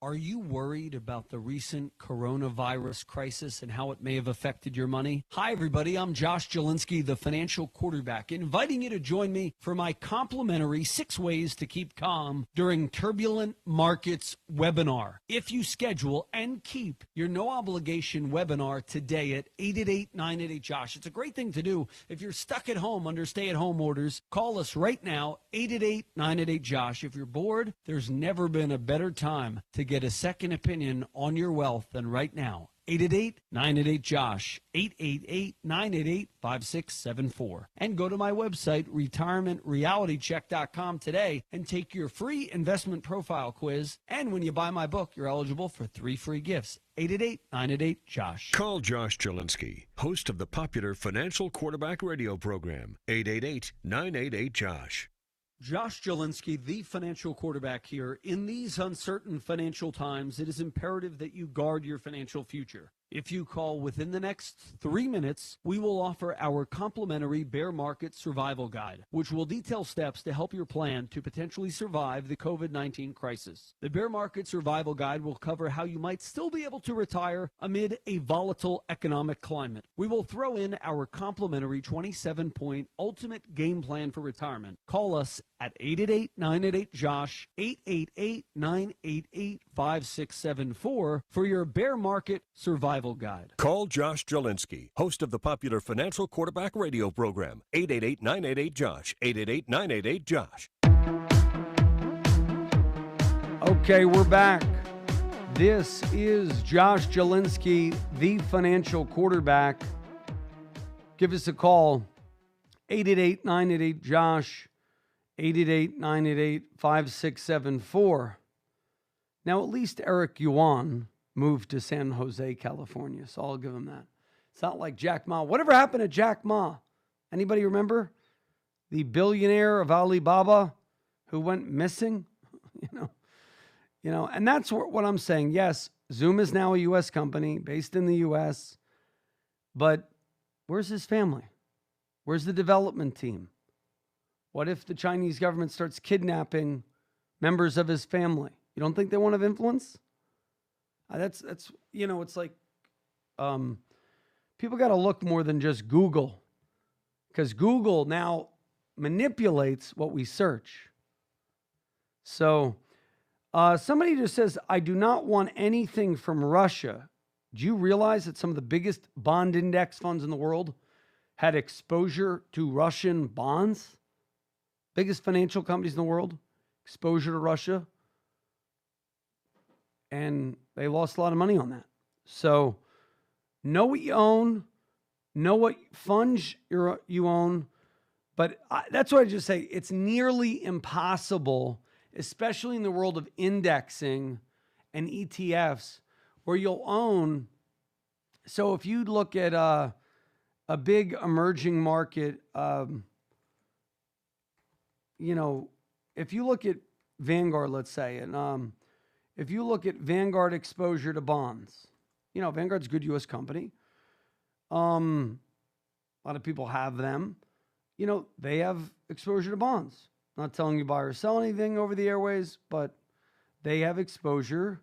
Are you worried about the recent coronavirus crisis and how it may have affected your money? Hi, everybody. I'm Josh Jalinski, the financial quarterback, inviting you to join me for my complimentary 6 Ways to Keep Calm During Turbulent Markets webinar. If you schedule and keep your no-obligation webinar today at 888-988-JOSH. It's a great thing to do if you're stuck at home under stay-at-home orders. Call us right now, 888-988-JOSH. If you're bored, there's never been a better time to get a second opinion on your wealth than right now. 888-988-JOSH, 888-988-5674. And go to my website, retirementrealitycheck.com today and take your free investment profile quiz. And when you buy my book, you're eligible for 3 free gifts. 888-988-JOSH. Call Josh Jalinski, host of the popular Financial Quarterback radio program. 888-988-JOSH. Josh Jalinski, the financial quarterback here. In these uncertain financial times, it is imperative that you guard your financial future. If you call within the next 3 minutes, we will offer our complimentary bear market survival guide, which will detail steps to help your plan to potentially survive the COVID-19 crisis. The bear market survival guide will cover how you might still be able to retire amid a volatile economic climate. We will throw in our complimentary 27-point ultimate game plan for retirement. Call us at 888-988-JOSH, 888-988-5674 for your bear market survival guide. Call Josh Jalinski, host of the popular Financial Quarterback radio program. 888-988-JOSH, 888-988-JOSH. Okay, we're back. This is Josh Jalinski, the financial quarterback. Give us a call, 888-988-JOSH, 888-988-5674. Now, at least Eric Yuan moved to San Jose, California, so I'll give him that. It's not like Jack Ma. Whatever happened to Jack Ma? Anybody remember? The billionaire of Alibaba who went missing, and that's what I'm saying. Yes, Zoom is now a U.S. company based in the U.S., but where's his family? Where's the development team? What if the Chinese government starts kidnapping members of his family? You don't think they won't have influence? That's it's like people got to look more than just Google, because Google now manipulates what we search. So somebody just says, I do not want anything from Russia. Do you realize that some of the biggest bond index funds in the world had exposure to Russian bonds? Biggest financial companies in the world, exposure to Russia. And they lost a lot of money on that. So know what you own, know what funds you own. But that's what I just say. It's nearly impossible, especially in the world of indexing and ETFs, where you'll own. So if you look at a big emerging market, if you look at Vanguard, let's say, and if you look at Vanguard exposure to bonds, Vanguard's a good U.S. company. A lot of people have them. They have exposure to bonds. Not telling you buy or sell anything over the airways, but they have exposure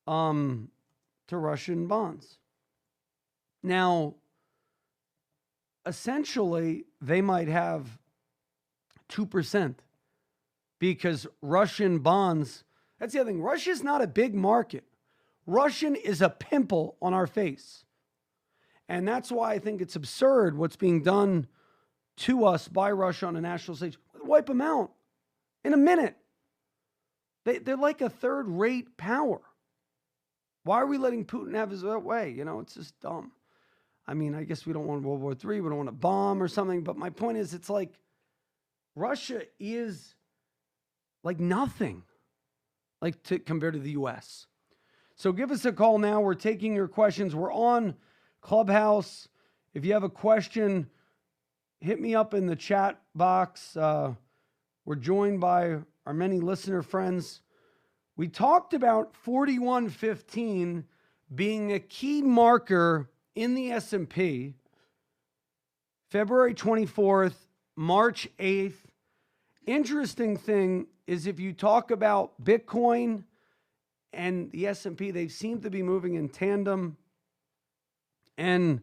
to Russian bonds. Now, essentially, they might have 2% because Russian bonds, that's the other thing. Russia's not a big market. Russian is a pimple on our face. And that's why I think it's absurd what's being done to us by Russia on a national stage. Wipe them out in a minute. They're like a third-rate power. Why are we letting Putin have his way? It's just dumb. I mean, I guess we don't want World War III. We don't want a bomb or something. But my point is, it's like Russia is like nothing, compared to the U.S. So give us a call now. We're taking your questions. We're on Clubhouse. If you have a question, hit me up in the chat box. We're joined by our many listener friends. We talked about 4115 being a key marker in the S&P. February 24th, March 8th. Interesting thing is if you talk about Bitcoin and the S&P, they seem to be moving in tandem. And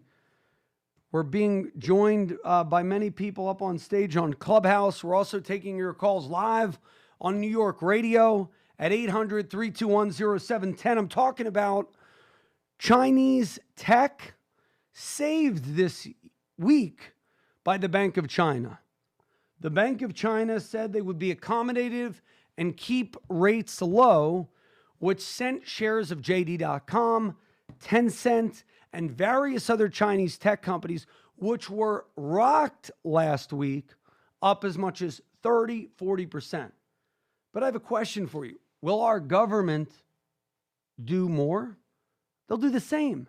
we're being joined by many people up on stage on Clubhouse. We're also taking your calls live on New York radio at 800-321-0710. I'm talking about Chinese tech saved this week by the Bank of China. The Bank of China said they would be accommodative and keep rates low, which sent shares of JD.com, Tencent, and various other Chinese tech companies, which were rocked last week, up as much as 30-40%. But I have a question for you. Will our government do more? They'll do the same.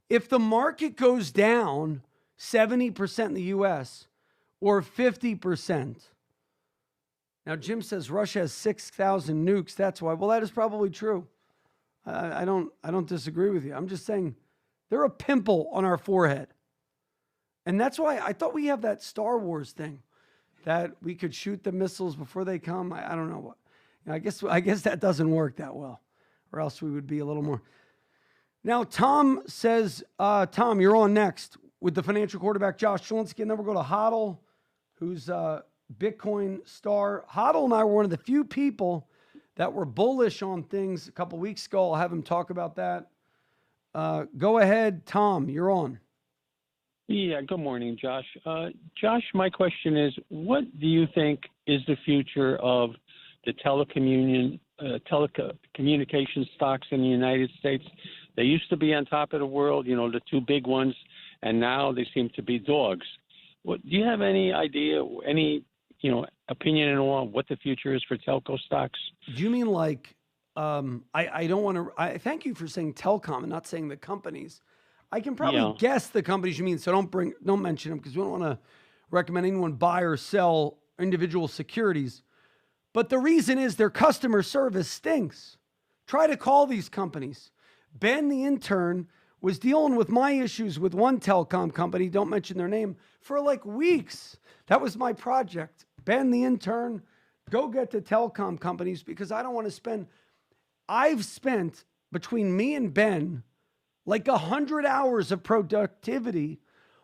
If the market goes down 70% in the U.S., or 50%. Now, Jim says Russia has 6,000 nukes. That's why. Well, that is probably true. I don't disagree with you. I'm just saying they're a pimple on our forehead. And that's why I thought we have that Star Wars thing that we could shoot the missiles before they come. I don't know what. I guess that doesn't work that well, or else we would be a little more. Now, Tom says, Tom, you're on next with the financial quarterback, Josh Jalinski. And then we'll go to Hodl, who's a Bitcoin star. Hodl and I were one of the few people that were bullish on things a couple weeks ago. I'll have him talk about that. Go ahead, Tom, you're on. Yeah, good morning, Josh. Josh, my question is, what do you think is the future of the telecommunication stocks in the United States? They used to be on top of the world, the two big ones, and now they seem to be dogs. Do you have any idea, any opinion on what the future is for telco stocks? Do you mean like I don't want to? I thank you for saying Telecom and not saying the companies. I can probably guess the companies you mean, so don't mention them because we don't want to recommend anyone buy or sell individual securities. But the reason is their customer service stinks. Try to call these companies. Ben, the intern, was dealing with my issues with one telecom company, don't mention their name, for like weeks. That was my project. Ben, the intern, go get the telecom companies because I don't want to spend. I've spent between me and Ben like 100 hours of productivity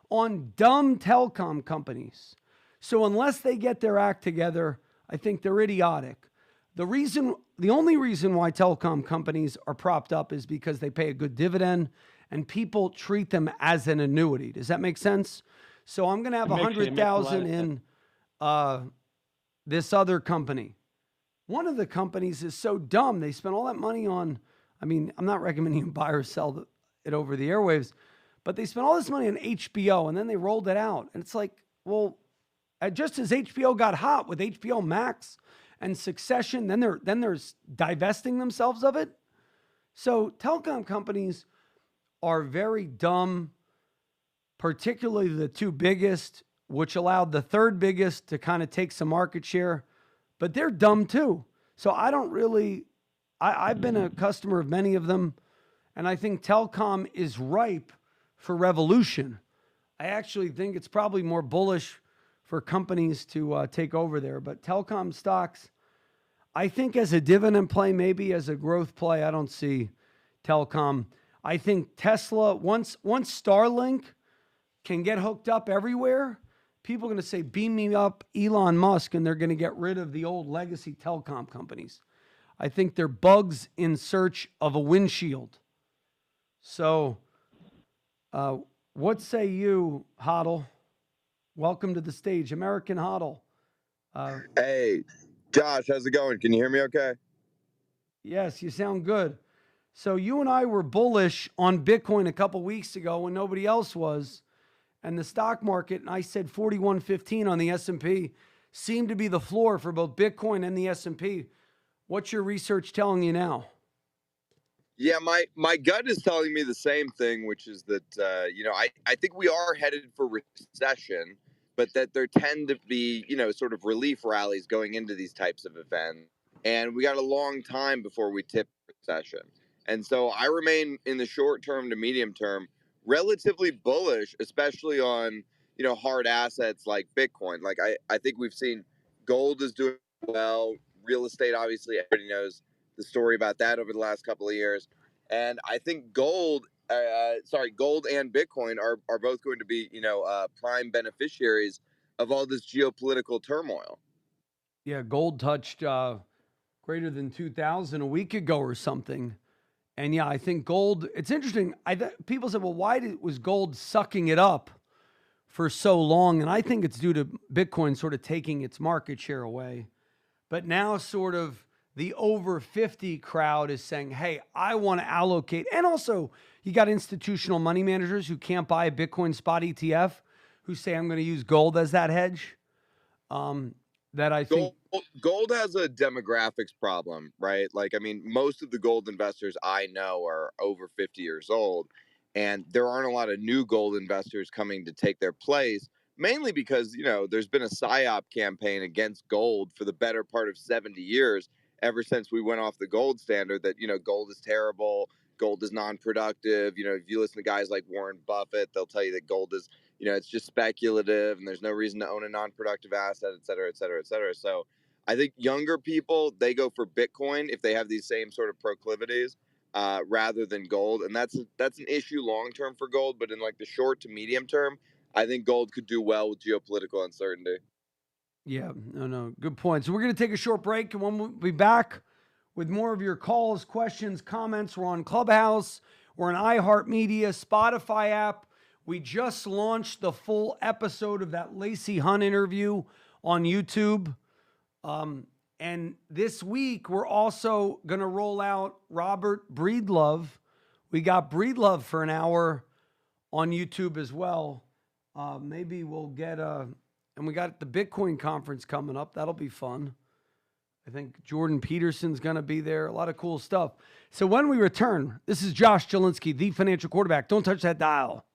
on dumb telecom companies. So unless they get their act together, I think they're idiotic. The only reason why telecom companies are propped up is because they pay a good dividend and people treat them as an annuity. Does that make sense? So I'm going to have 100,000 in this other company. One of the companies is so dumb. They spent all that money on, I mean, I'm not recommending you buy or sell it over the airwaves, but they spent all this money on HBO and then they rolled it out. And it's like, well, just as HBO got hot with HBO Max and Succession, then they're divesting themselves of it. So telecom companies are very dumb, particularly the two biggest, which allowed the third biggest to kind of take some market share, but they're dumb too. So I don't really, I've been a customer of many of them, and I think telecom is ripe for revolution. I actually think it's probably more bullish for companies to take over there, but telecom stocks, I think as a dividend play, maybe as a growth play, I don't see telecom. I think Tesla, once Starlink can get hooked up everywhere, people are going to say, beam me up Elon Musk, and they're going to get rid of the old legacy telecom companies. I think they're bugs in search of a windshield. So what say you, Hodl? Welcome to the stage, American Hodl. Hey, Josh, how's it going? Can you hear me okay? Yes, you sound good. So you and I were bullish on Bitcoin a couple weeks ago when nobody else was, and the stock market, and I said 41.15 on the S&P, seemed to be the floor for both Bitcoin and the S&P. What's your research telling you now? Yeah, my gut is telling me the same thing, which is that, I think we are headed for recession, but that there tend to be, sort of relief rallies going into these types of events. And we got a long time before we tip recession. And so I remain in the short term to medium term relatively bullish, especially on, hard assets like Bitcoin. Like I think we've seen gold is doing well. Real estate, obviously, everybody knows the story about that over the last couple of years. And I think gold and Bitcoin are both going to be, prime beneficiaries of all this geopolitical turmoil. Yeah, gold touched greater than 2,000 a week ago or something. And yeah, I think gold, it's interesting. People said, well, why was gold sucking it up for so long? And I think it's due to Bitcoin sort of taking its market share away. But now sort of the over 50 crowd is saying, hey, I want to allocate. And also you got institutional money managers who can't buy a Bitcoin spot ETF who say, I'm going to use gold as that hedge. That I think gold has a demographics problem, right? Like, I mean, most of the gold investors I know are over 50 years old, and there aren't a lot of new gold investors coming to take their place, mainly because, there's been a PSYOP campaign against gold for the better part of 70 years, ever since we went off the gold standard that, gold is terrible, gold is non-productive. If you listen to guys like Warren Buffett, they'll tell you that gold is, it's just speculative and there's no reason to own a non-productive asset, et cetera, et cetera, et cetera. So I think younger people, they go for Bitcoin if they have these same sort of proclivities rather than gold. And that's an issue long-term for gold. But in like the short to medium term, I think gold could do well with geopolitical uncertainty. Yeah, no, good point. So we're going to take a short break and we'll be back with more of your calls, questions, comments. We're on Clubhouse. We're on iHeartMedia, Spotify app. We just launched the full episode of that Lacey Hunt interview on YouTube. And this week, we're also going to roll out Robert Breedlove. We got Breedlove for an hour on YouTube as well. Maybe we'll get and we got the Bitcoin conference coming up. That'll be fun. I think Jordan Peterson's going to be there. A lot of cool stuff. So when we return, this is Josh Jalinski, the financial quarterback. Don't touch that dial.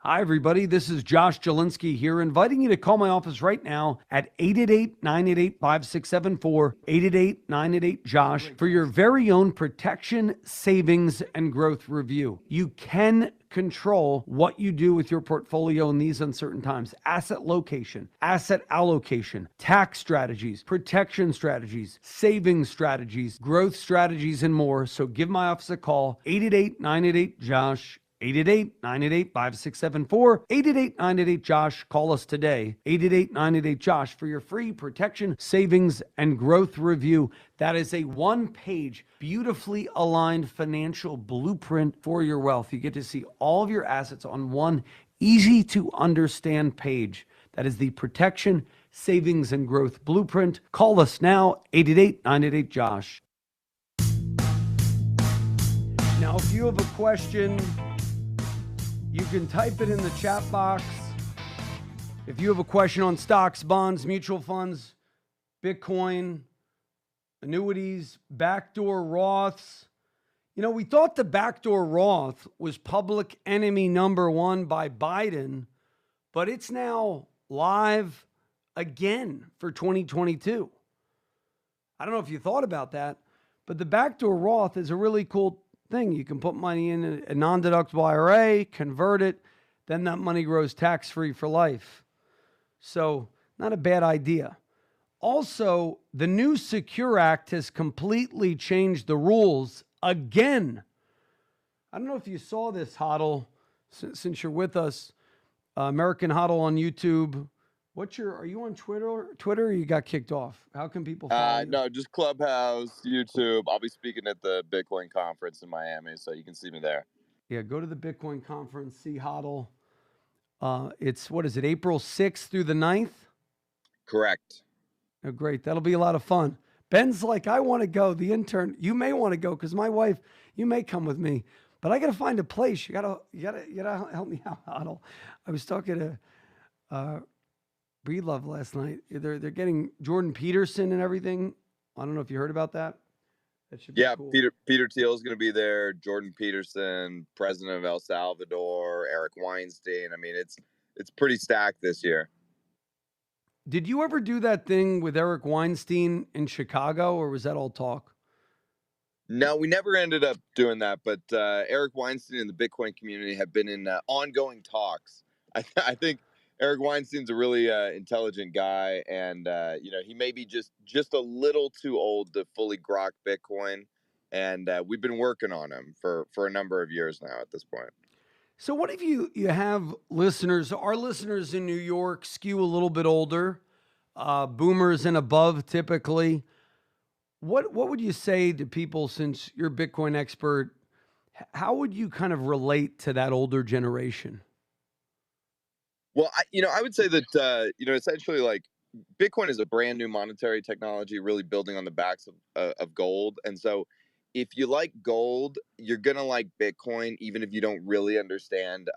Hi, everybody. This is Josh Jalinski here, inviting you to call my office right now at 888-988-5674, 888-988-JOSH, for your very own protection, savings, and growth review. You can control what you do with your portfolio in these uncertain times. Asset location, asset allocation, tax strategies, protection strategies, savings strategies, growth strategies, and more. So give my office a call, 888-988-JOSH, 888-988-5674, 888-988-JOSH. Call us today, 888-988-JOSH, for your free protection, savings, and growth review. That is a one-page, beautifully aligned financial blueprint for your wealth. You get to see all of your assets on one easy-to-understand page. That is the protection, savings, and growth blueprint. Call us now, 888-988-JOSH. Now, if you have a question, you can type it in the chat box. If you have a question on stocks, bonds, mutual funds, Bitcoin, annuities, backdoor Roths. You know, we thought the backdoor Roth was public enemy number one by Biden, but it's now live again for 2022. I don't know if you thought about that, but the backdoor Roth is a really cool thing. You can put money in a non-deductible IRA, convert it, then that money grows tax-free for life. So not a bad idea. Also, the new Secure Act has completely changed the rules again. I don't know if you saw this, Hodl, since you're with us. American Hodl on YouTube. Are you on Twitter or you got kicked off? How can people follow you? No, just Clubhouse, YouTube. I'll be speaking at the Bitcoin conference in Miami, so you can see me there. Yeah, go to the Bitcoin conference, see Hodl. It's, April 6th through the 9th? Correct. Oh, great. That'll be a lot of fun. Ben's like, I want to go. The intern, you may want to go because my wife, you may come with me, but I got to find a place. You gotta help me out, Hodl. I was talking to Breedlove last night. They're getting Jordan Peterson and everything. I don't know if you heard about that. That should be cool. Peter Thiel is going to be there. Jordan Peterson, president of El Salvador, Eric Weinstein. I mean, it's pretty stacked this year. Did you ever do that thing with Eric Weinstein in Chicago, or was that all talk? No, we never ended up doing that. But Eric Weinstein and the Bitcoin community have been in ongoing talks. I think Eric Weinstein's a really intelligent guy, and he may be just a little too old to fully grok Bitcoin, and we've been working on him for a number of years now at this point. So what if you have listeners? Our listeners in New York skew a little bit older, boomers and above typically. What would you say to people, since you're a Bitcoin expert? How would you kind of relate to that older generation? Well, I would say that, essentially, like, Bitcoin is a brand new monetary technology, really building on the backs of gold. And so if you like gold, you're going to like Bitcoin, even if you don't really understand,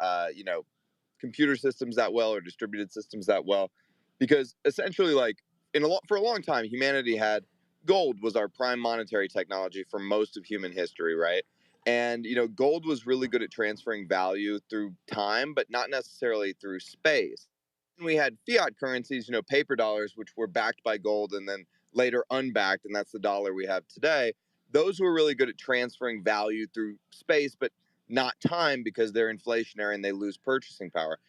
computer systems that well or distributed systems that well. Because essentially, like, for a long time, humanity had gold was our prime monetary technology for most of human history, right? And, gold was really good at transferring value through time, but not necessarily through space. And we had fiat currencies, paper dollars, which were backed by gold and then later unbacked, and that's the dollar we have today. Those were really good at transferring value through space, but not time, because they're inflationary and they lose purchasing power.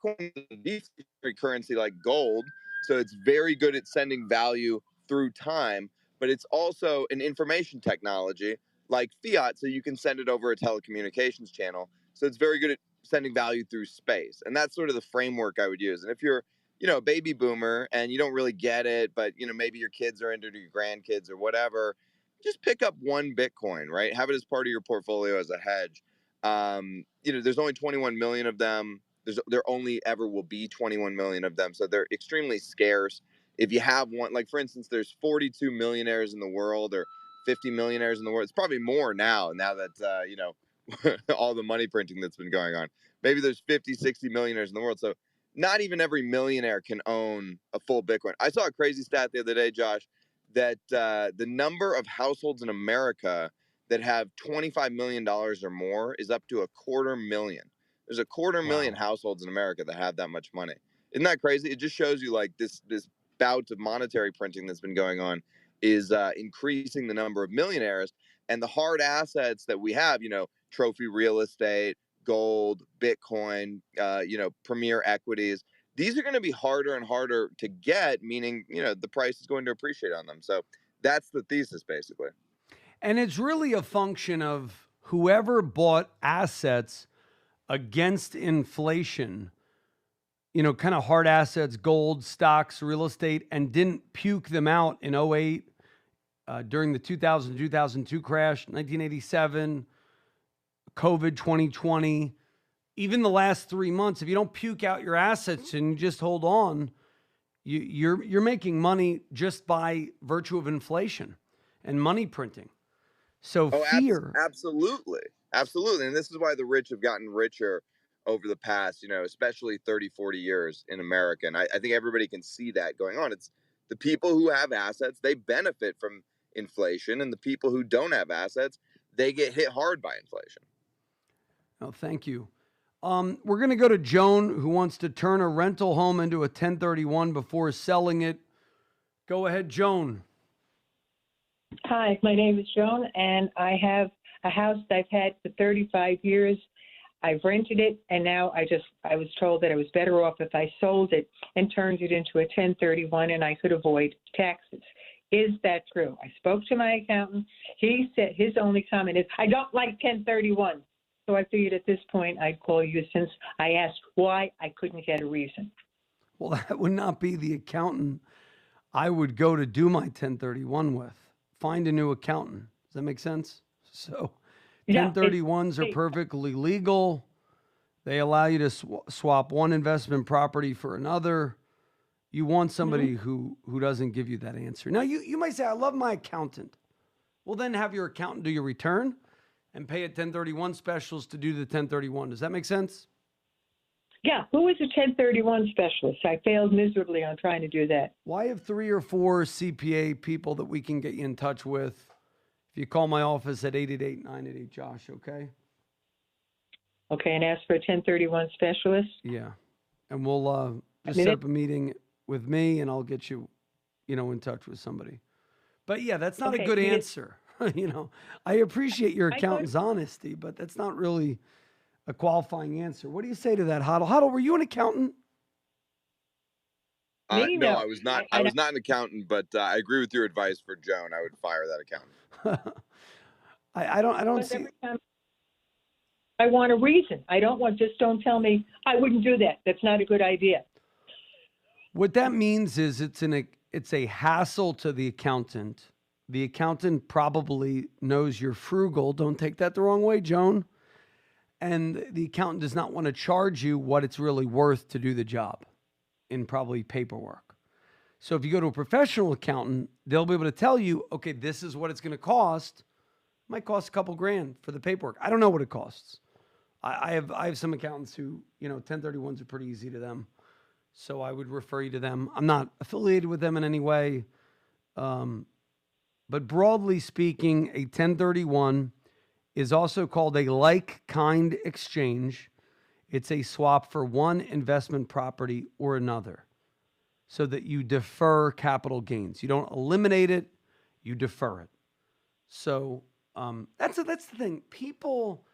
Bitcoin is a deflationary currency like gold, so it's very good at sending value through time, but it's also an information technology like fiat, so you can send it over a telecommunications channel. So it's very good at sending value through space. And that's sort of the framework I would use. And if you're, a baby boomer and you don't really get it, but, maybe your kids are into it, or your grandkids or whatever, just pick up one Bitcoin, right? Have it as part of your portfolio as a hedge. There's only 21 million of them. There only ever will be 21 million of them. So they're extremely scarce. If you have one, like, for instance, there's 42 millionaires in the world, or 50 millionaires in the world. It's probably more now that, all the money printing that's been going on. Maybe there's 50, 60 millionaires in the world. So not even every millionaire can own a full Bitcoin. I saw a crazy stat the other day, Josh, that the number of households in America that have $25 million or more is up to 250,000. There's 250,000 households in America that have that much money. Isn't that crazy? It just shows you like this bout of monetary printing that's been going on is increasing the number of millionaires, and the hard assets that we have, trophy real estate, gold, Bitcoin, premier equities. These are going to be harder and harder to get, meaning, the price is going to appreciate on them. So that's the thesis, basically. And it's really a function of whoever bought assets against inflation, kind of hard assets, gold, stocks, real estate, and didn't puke them out in 2008, during the 2002 crash, 1987, COVID 2020, even the last 3 months. If you don't puke out your assets and you just hold on, you're making money just by virtue of inflation and money printing. So fear. Absolutely. And this is why the rich have gotten richer over the past, especially 30, 40 years in America. And I think everybody can see that going on. It's the people who have assets, they benefit from inflation. And the people who don't have assets, they get hit hard by inflation. Oh, thank you. We're going to go to Joan, who wants to turn a rental home into a 1031 before selling it. Go ahead, Joan. Hi, my name is Joan, and I have a house that I've had for 35 years. I've rented it, and now I was told that I was better off if I sold it and turned it into a 1031, and I could avoid taxes. Is that true? I spoke to my accountant. He said his only comment is, I don't like 1031. So I figured at this point I'd call you since I asked why. I couldn't get a reason. Well, that would not be the accountant I would go to do my 1031 with. Find a new accountant. Does that make sense? So 1031s are perfectly legal. They allow you to swap one investment property for another. You want somebody who doesn't give you that answer. Now, you might say, I love my accountant. Well, then have your accountant do your return and pay a 1031 specialist to do the 1031. Does that make sense? Yeah. Who is a 1031 specialist? I failed miserably on trying to do that. Well, I have 3 or 4 CPA people that we can get you in touch with. If you call my office at 888-988-JOSH, okay? Okay, and ask for a 1031 specialist? Yeah. And we'll just set up a meeting with me, and I'll get you, in touch with somebody. But yeah, that's not a good answer. I appreciate your accountant's honesty, but that's not really a qualifying answer. What do you say to that, Huddle? Huddle, were you an accountant? No, I was not. I was not an accountant, but I agree with your advice for Joan. I would fire that accountant. I don't see. I want a reason. I don't want, just don't tell me I wouldn't do that. That's not a good idea. What that means is it's a hassle to the accountant. The accountant probably knows you're frugal. Don't take that the wrong way, Joan. And the accountant does not want to charge you what it's really worth to do the job in probably paperwork. So if you go to a professional accountant, they'll be able to tell you, okay, this is what it's going to cost. It might cost a couple grand for the paperwork. I don't know what it costs. I have some accountants who, 1031s are pretty easy to them. So I would refer you to them. I'm not affiliated with them in any way. But broadly speaking, a 1031 is also called a like-kind exchange. It's a swap for one investment property or another so that you defer capital gains. You don't eliminate it, you defer it. So that's the thing. People,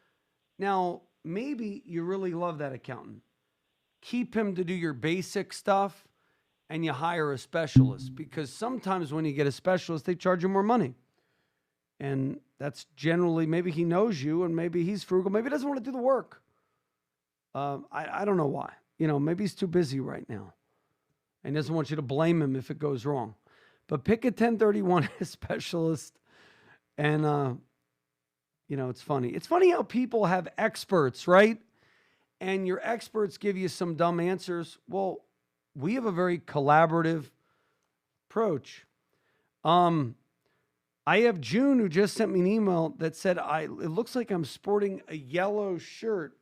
now maybe you really love that accountant. Keep him to do your basic stuff and you hire a specialist, because sometimes when you get a specialist, they charge you more money. And that's generally, maybe he knows you and maybe he's frugal. Maybe he doesn't want to do the work. I don't know why. Maybe he's too busy right now and doesn't want you to blame him if it goes wrong. But pick a 1031 specialist and, it's funny. It's funny how people have experts, right? And your experts give you some dumb answers. Well, we have a very collaborative approach. I have June who just sent me an email that said, it looks like I'm sporting a yellow shirt.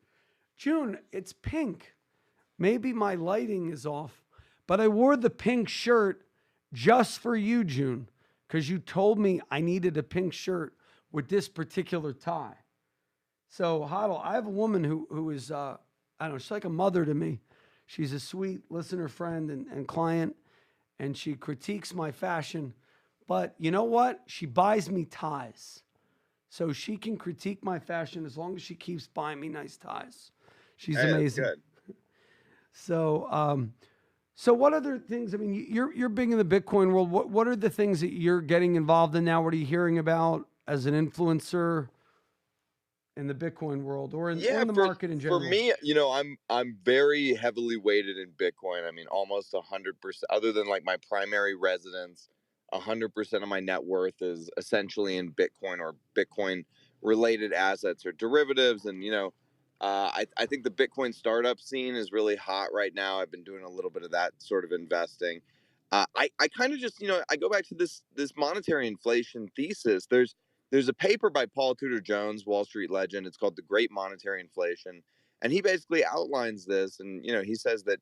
June, it's pink. Maybe my lighting is off, but I wore the pink shirt just for you, June, because you told me I needed a pink shirt with this particular tie. So, Huddle, I have a woman who is I don't know, she's like a mother to me. She's a sweet listener, friend, and client, and she critiques my fashion. But you know what? She buys me ties. So she can critique my fashion as long as she keeps buying me nice ties. She's amazing. Good. So, so what other things? I mean, you're big in the Bitcoin world. What are the things that you're getting involved in now? What are you hearing about as an influencer in the Bitcoin world or in the market in general? For me, I'm very heavily weighted in Bitcoin. I mean, almost 100%. Other than like my primary residence, 100% of my net worth is essentially in Bitcoin or Bitcoin related assets or derivatives. And I think the Bitcoin startup scene is really hot right now. I've been doing a little bit of that sort of investing. I kind of just, I go back to this monetary inflation thesis. There's a paper by Paul Tudor Jones, Wall Street legend. It's called The Great Monetary Inflation. And he basically outlines this. And, he says that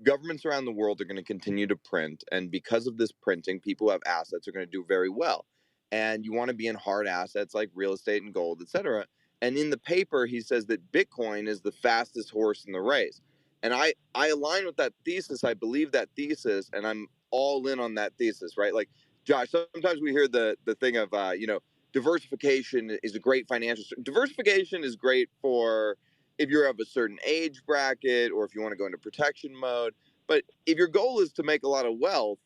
governments around the world are going to continue to print. And because of this printing, people who have assets are going to do very well. And you want to be in hard assets like real estate and gold, et cetera. And in the paper, he says that Bitcoin is the fastest horse in the race. And I align with that thesis. I believe that thesis, and I'm all in on that thesis, right? Like, Josh, sometimes we hear the thing of, diversification is a great financial. Diversification is great for if you're of a certain age bracket or if you want to go into protection mode. But if your goal is to make a lot of wealth,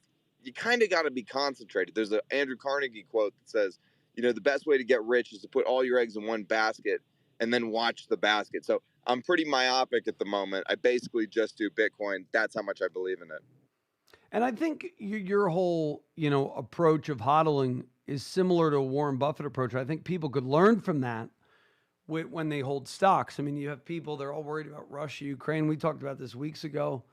you kind of got to be concentrated. There's an Andrew Carnegie quote that says, the best way to get rich is to put all your eggs in one basket and then watch the basket. So I'm pretty myopic at the moment. I basically just do Bitcoin. That's how much I believe in it. And I think your whole, approach of hodling is similar to a Warren Buffett approach. I think people could learn from that when they hold stocks. I mean, you have people, they're all worried about Russia, Ukraine. We talked about this weeks ago,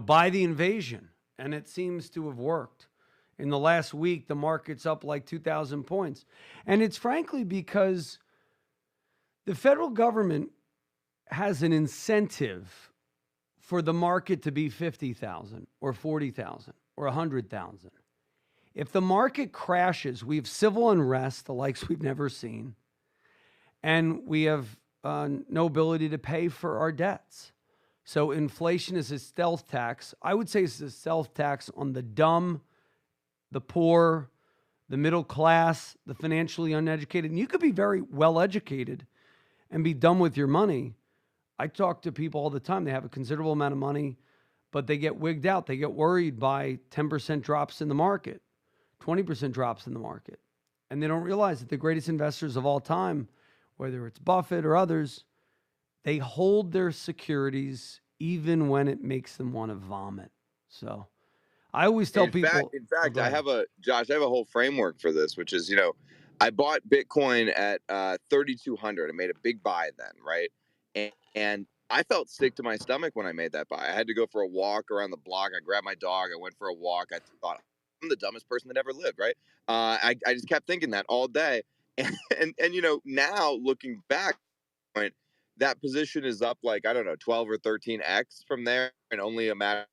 buy the invasion. And it seems to have worked. In the last week, the market's up like 2,000 points. And it's frankly because the federal government has an incentive for the market to be 50,000 or 40,000 or 100,000. If the market crashes, we have civil unrest, the likes we've never seen, and we have no ability to pay for our debts. So inflation is a stealth tax. I would say it's a stealth tax on the dumb, the poor, the middle class, the financially uneducated. And you could be very well educated and be dumb with your money. I talk to people all the time. They have a considerable amount of money, but they get wigged out. They get worried by 10% drops in the market, 20% drops in the market. And they don't realize that the greatest investors of all time, whether it's Buffett or others, they hold their securities even when it makes them want to vomit. So I always tell people. In fact, I have a whole framework for this, which is, I bought Bitcoin at 3,200. I made a big buy then, right? And I felt sick to my stomach when I made that buy. I had to go for a walk around the block. I grabbed my dog. I went for a walk. I thought, I'm the dumbest person that ever lived, right? I just kept thinking that all day. And now looking back, that position is up like, 12 or 13x from there in only a matter of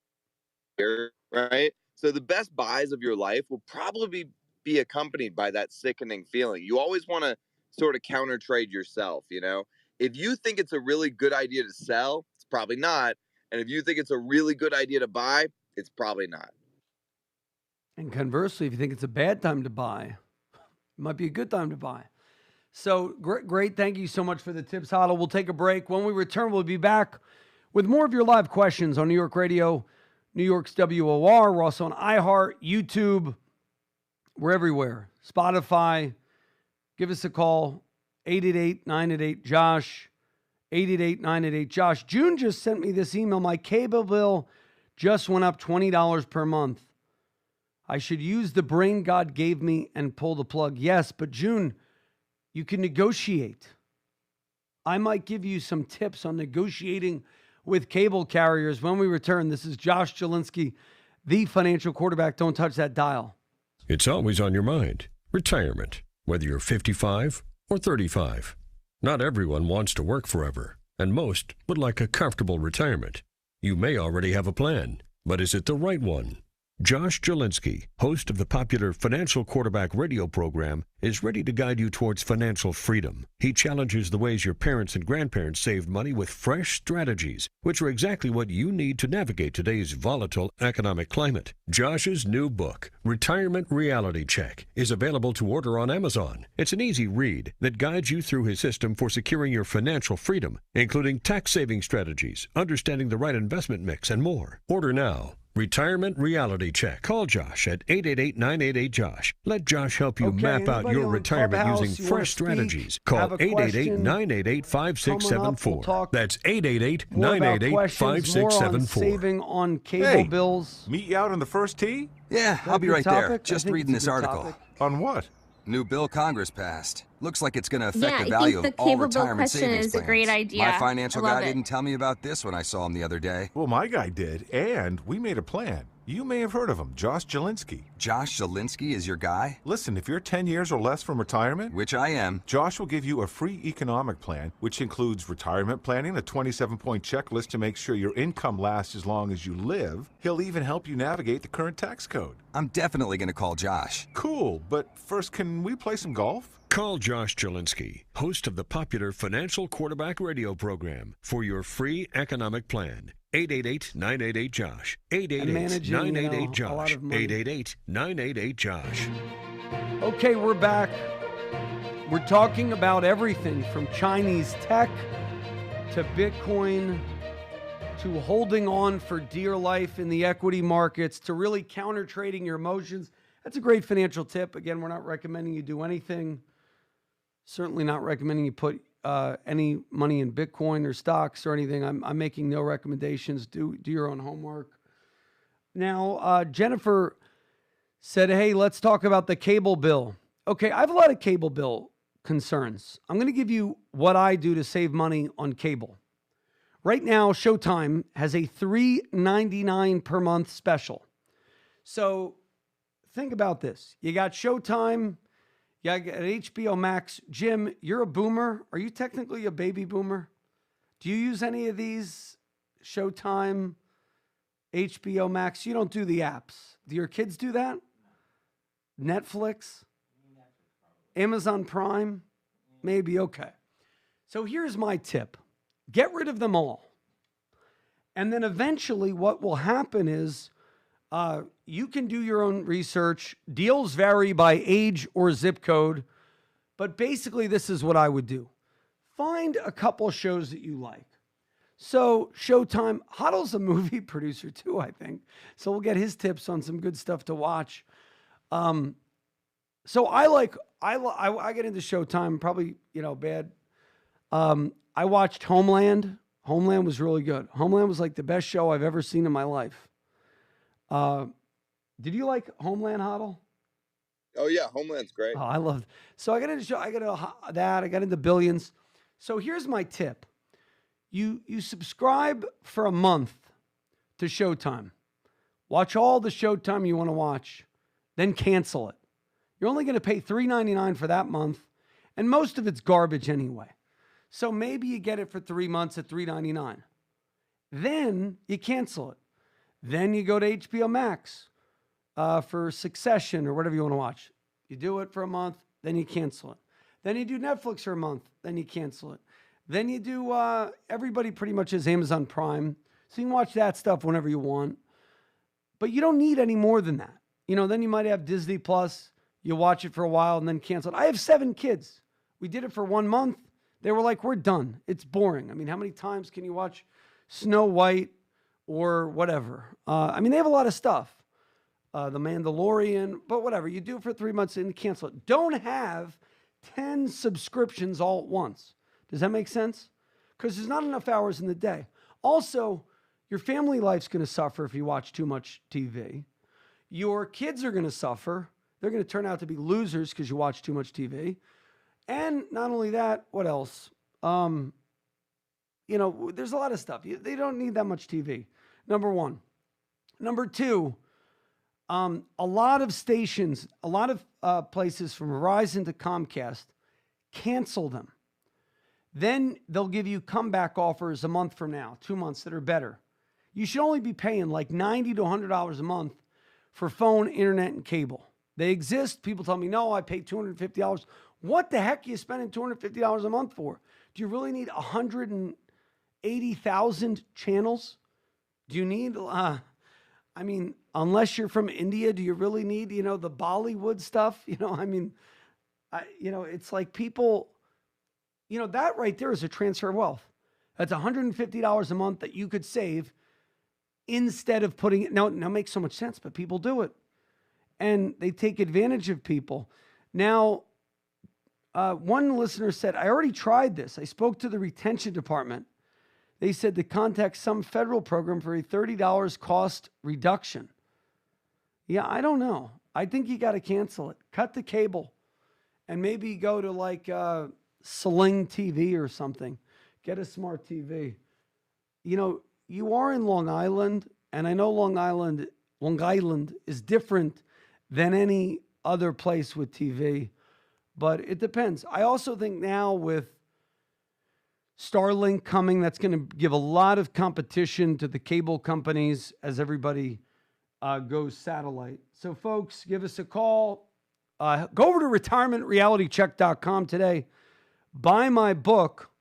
a year, right? So the best buys of your life will probably be accompanied by that sickening feeling. You always want to sort of counter trade yourself, If you think it's a really good idea to sell, it's probably not. And if you think it's a really good idea to buy, it's probably not. And conversely, if you think it's a bad time to buy, it might be a good time to buy. So great. Thank you so much for the tips, Hodl. We'll take a break. When we return, we'll be back with more of your live questions on New York Radio, New York's WOR. We're also on iHeart, YouTube. We're everywhere. Spotify. Give us a call. 888-988-JOSH. 888-988-JOSH. June just sent me this email. My cable bill just went up $20 per month. I should use the brain God gave me and pull the plug. Yes, but June, you can negotiate. I might give you some tips on negotiating with cable carriers when we return. This is Josh Jalinski, the financial quarterback. Don't touch that dial. It's always on your mind. Retirement, whether you're 55 or 35. Not everyone wants to work forever, and most would like a comfortable retirement. You may already have a plan, but is it the right one? Josh Jalinski, host of the popular Financial Quarterback radio program, is ready to guide you towards financial freedom. He challenges the ways your parents and grandparents saved money with fresh strategies, which are exactly what you need to navigate today's volatile economic climate. Josh's new book, Retirement Reality Check, is available to order on Amazon. It's an easy read that guides you through his system for securing your financial freedom, including tax-saving strategies, understanding the right investment mix, and more. Order now. Retirement Reality Check. Call Josh at 888-988-JOSH. Let Josh help you map out your retirement using fresh strategies. Call 888-988-5674. That's 888-988-5674. Saving on cable bills. Meet you out on the first tee? Yeah, I'll be right there. Just reading this article. On what? New bill Congress passed. Looks like it's going to affect the value of all retirement savings plans. A great idea. My financial guy didn't tell me about this when I saw him the other day. Well, my guy did, and we made a plan. You may have heard of him, Josh Jalinski. Josh Jalinski is your guy? Listen, if you're 10 years or less from retirement, which I am, Josh will give you a free economic plan, which includes retirement planning, a 27-point checklist to make sure your income lasts as long as you live. He'll even help you navigate the current tax code. I'm definitely going to call Josh. Cool, but first, can we play some golf? Call Josh Jalinski, host of the popular Financial Quarterback radio program, for your free economic plan. 888-988-JOSH. 888-988-JOSH. 888-988-JOSH. Okay, we're back. We're talking about everything from Chinese tech to Bitcoin to holding on for dear life in the equity markets to really counter trading your emotions. That's a great financial tip. Again, we're not recommending you do anything. Certainly not recommending you put any money in Bitcoin or stocks or anything. I'm making no recommendations. Do your own homework. Now, Jennifer said, hey, let's talk about the cable bill. Okay, I have a lot of cable bill concerns. I'm going to give you what I do to save money on cable. Right now, Showtime has a $3.99 per month special. So think about this. You got Showtime. Yeah, at HBO Max. Jim, you're a boomer. Are you technically a baby boomer? Do you use any of these? Showtime, HBO Max? You don't do the apps. Do your kids do that? Netflix? Amazon Prime? Maybe, okay. So here's my tip. Get rid of them all. And then eventually what will happen is you can do your own research. Deals vary by age or zip code. But basically, this is what I would do. Find a couple shows that you like. So Showtime, Huddle's a movie producer too, I think. So we'll get his tips on some good stuff to watch. So I get into Showtime, probably, bad. I watched Homeland. Homeland was really good. Homeland was like the best show I've ever seen in my life. Did you like Homeland, Huddle? Oh yeah, Homeland's great. Oh, I loved. So I got into that. I got into Billions. So here's my tip: you subscribe for a month to Showtime. Watch all the Showtime you want to watch, then cancel it. You're only going to pay $3.99 for that month, and most of it's garbage anyway. So maybe you get it for 3 months at $3.99. Then you cancel it. Then you go to HBO Max for Succession or whatever you want to watch. You do it for a month, then you cancel it. Then you do Netflix for a month, then you cancel it. Then you do, everybody pretty much has Amazon Prime, so you can watch that stuff whenever you want. But you don't need any more than that. Then you might have Disney Plus. You watch it for a while and then cancel it. I have 7 kids. We did it for 1 month. They were like, we're done. It's boring. I mean, how many times can you watch Snow White or whatever? They have a lot of stuff. The Mandalorian, but whatever. You do it for 3 months and cancel it. Don't have 10 subscriptions all at once. Does that make sense? Because there's not enough hours in the day. Also, your family life's going to suffer if you watch too much TV. Your kids are going to suffer. They're going to turn out to be losers because you watch too much TV. And not only that, what else? There's a lot of stuff. They don't need that much TV, number one. Number two, a lot of stations, a lot of places from Verizon to Comcast cancel them. Then they'll give you comeback offers a month from now, 2 months that are better. You should only be paying like $90 to $100 a month for phone, internet, and cable. They exist. People tell me, no, I pay $250. What the heck are you spending $250 a month for? Do you really need 180,000 channels? Do you need, unless you're from India, do you really need, the Bollywood stuff? It's like people, that right there is a transfer of wealth. That's $150 a month that you could save instead of putting it. Now it makes so much sense, but people do it. And they take advantage of people. Now, one listener said, I already tried this. I spoke to the retention department. They said to contact some federal program for a $30 cost reduction. Yeah, I don't know. I think you got to cancel it. Cut the cable and maybe go to like Sling TV or something. Get a smart TV. You are in Long Island, and I know Long Island is different than any other place with TV, but it depends. I also think now with Starlink coming, that's going to give a lot of competition to the cable companies as everybody goes satellite. So folks, give us a call. Go over to retirementrealitycheck.com today. Buy my book.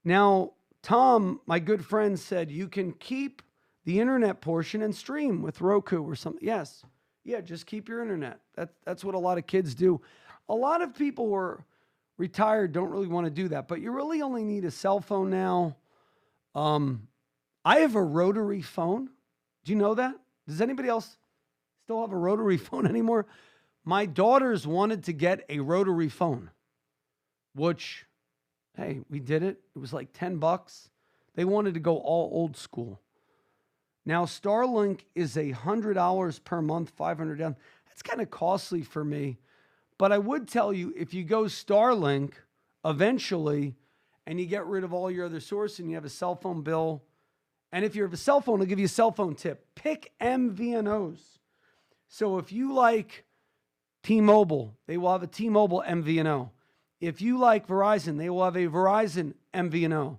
Now, Tom, my good friend, said you can keep the internet portion and stream with Roku or something. Yes. Yeah, just keep your internet. That's what a lot of kids do. A lot of people who are retired don't really want to do that, but you really only need a cell phone now. I have a rotary phone. Do you know that? Does anybody else still have a rotary phone anymore? My daughters wanted to get a rotary phone, which, hey, we did it. It was like $10. They wanted to go all old school. Now, Starlink is $100 per month, $500 down. That's kind of costly for me. But I would tell you, if you go Starlink eventually and you get rid of all your other sources and you have a cell phone bill, and if you have a cell phone, I'll give you a cell phone tip. Pick MVNOs. So if you like T-Mobile, they will have a T-Mobile MVNO. If you like Verizon, they will have a Verizon MVNO.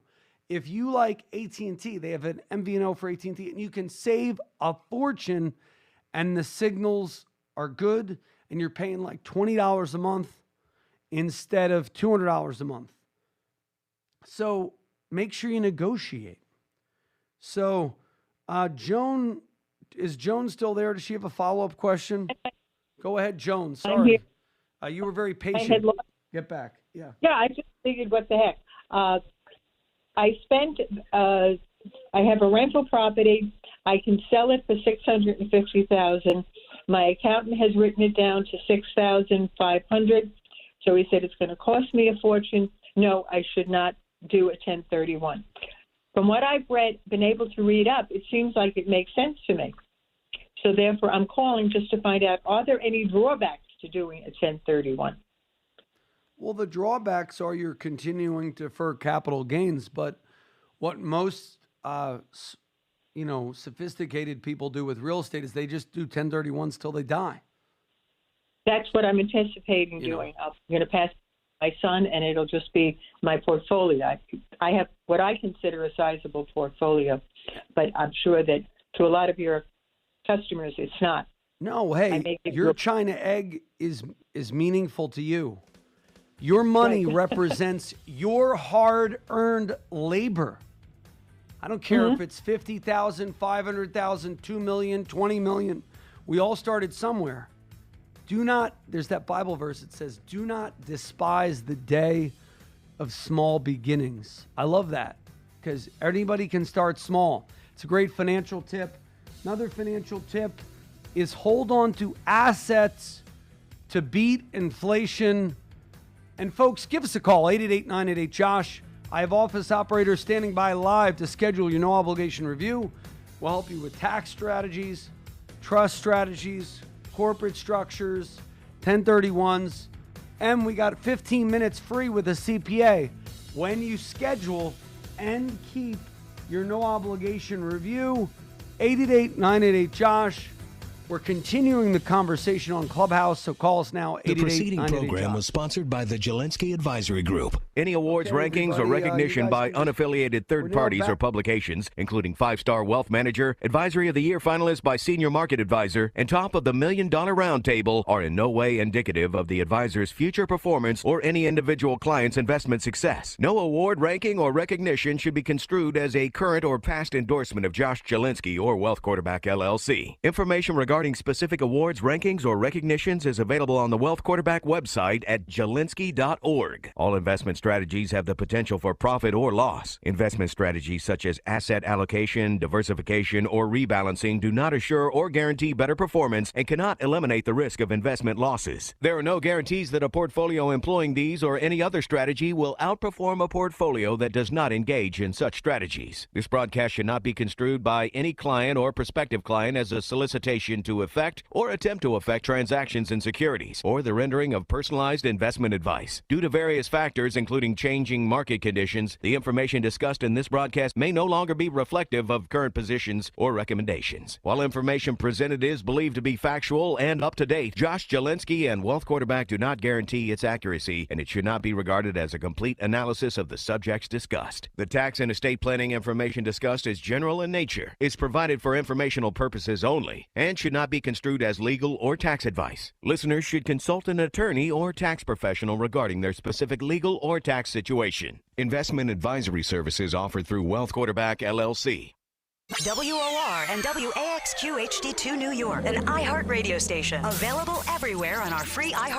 If you like AT&T, they have an MVNO for AT&T, and you can save a fortune, and the signals are good, and you're paying like $20 a month instead of $200 a month. So make sure you negotiate. So Joan, is Joan still there? Does she have a follow-up question? Go ahead, Joan. Sorry. You were very patient. Get back. Yeah. Yeah, I just figured what the heck. I have a rental property. I can sell it for $650,000. My accountant has written it down to $6,500. So he said it's going to cost me a fortune. No, I should not do a 1031. From what I've been able to read up, it seems like it makes sense to me. So therefore, I'm calling just to find out, are there any drawbacks to doing a 1031? Well, the drawbacks are you're continuing to defer capital gains, but what most, sophisticated people do with real estate is they just do 1031s till they die. That's what I'm anticipating doing. I'm going to pass my son, and it'll just be my portfolio. I have what I consider a sizable portfolio, but I'm sure that to a lot of your customers, it's not. No, hey, your China egg is meaningful to you. Your money represents your hard-earned labor. I don't care if it's 50,000, 500,000, 2 million, 20 million. We all started somewhere. There's that Bible verse that says, do not despise the day of small beginnings. I love that because anybody can start small. It's a great financial tip. Another financial tip is hold on to assets to beat inflation. And folks, give us a call, 888-988-JOSH. I have office operators standing by live to schedule your no obligation review. We'll help you with tax strategies, trust strategies, corporate structures, 1031s, and we got 15 minutes free with a CPA when you schedule and keep your no obligation review. 888-988-JOSH. We're continuing the conversation on Clubhouse, so call us now. The preceding program was sponsored by the Jalinski Advisory Group. Any awards, Okay, rankings, or everybody, recognition you guys by can just- unaffiliated third doing parties or back- publications, including 5-Star Wealth Manager, Advisory of the Year finalist by Senior Market Advisor, and top of the $1 Million Roundtable, are in no way indicative of the advisor's future performance or any individual client's investment success. No award, ranking, or recognition should be construed as a current or past endorsement of Josh Jalinski or Wealth Quarterback LLC. Information regarding specific awards, rankings, or recognitions is available on the Wealth Quarterback website at jalinski.org. All investment strategies have the potential for profit or loss. Investment strategies such as asset allocation, diversification, or rebalancing do not assure or guarantee better performance and cannot eliminate the risk of investment losses. There are no guarantees that a portfolio employing these or any other strategy will outperform a portfolio that does not engage in such strategies. This broadcast should not be construed by any client or prospective client as a solicitation to effect or attempt to effect transactions in securities or the rendering of personalized investment advice. Due to various factors, including changing market conditions, the information discussed in this broadcast may no longer be reflective of current positions or recommendations. While information presented is believed to be factual and up to date, Josh Jalinski and Wealth Quarterback do not guarantee its accuracy, and it should not be regarded as a complete analysis of the subjects discussed. The tax and estate planning information discussed is general in nature, is provided for informational purposes only, and should not be construed as legal or tax advice. Listeners should consult an attorney or tax professional regarding their specific legal or tax situation. Investment advisory services offered through Wealth Quarterback LLC. WOR and WAXQ HD2 New York, an iHeart radio station. Available everywhere on our free iHeart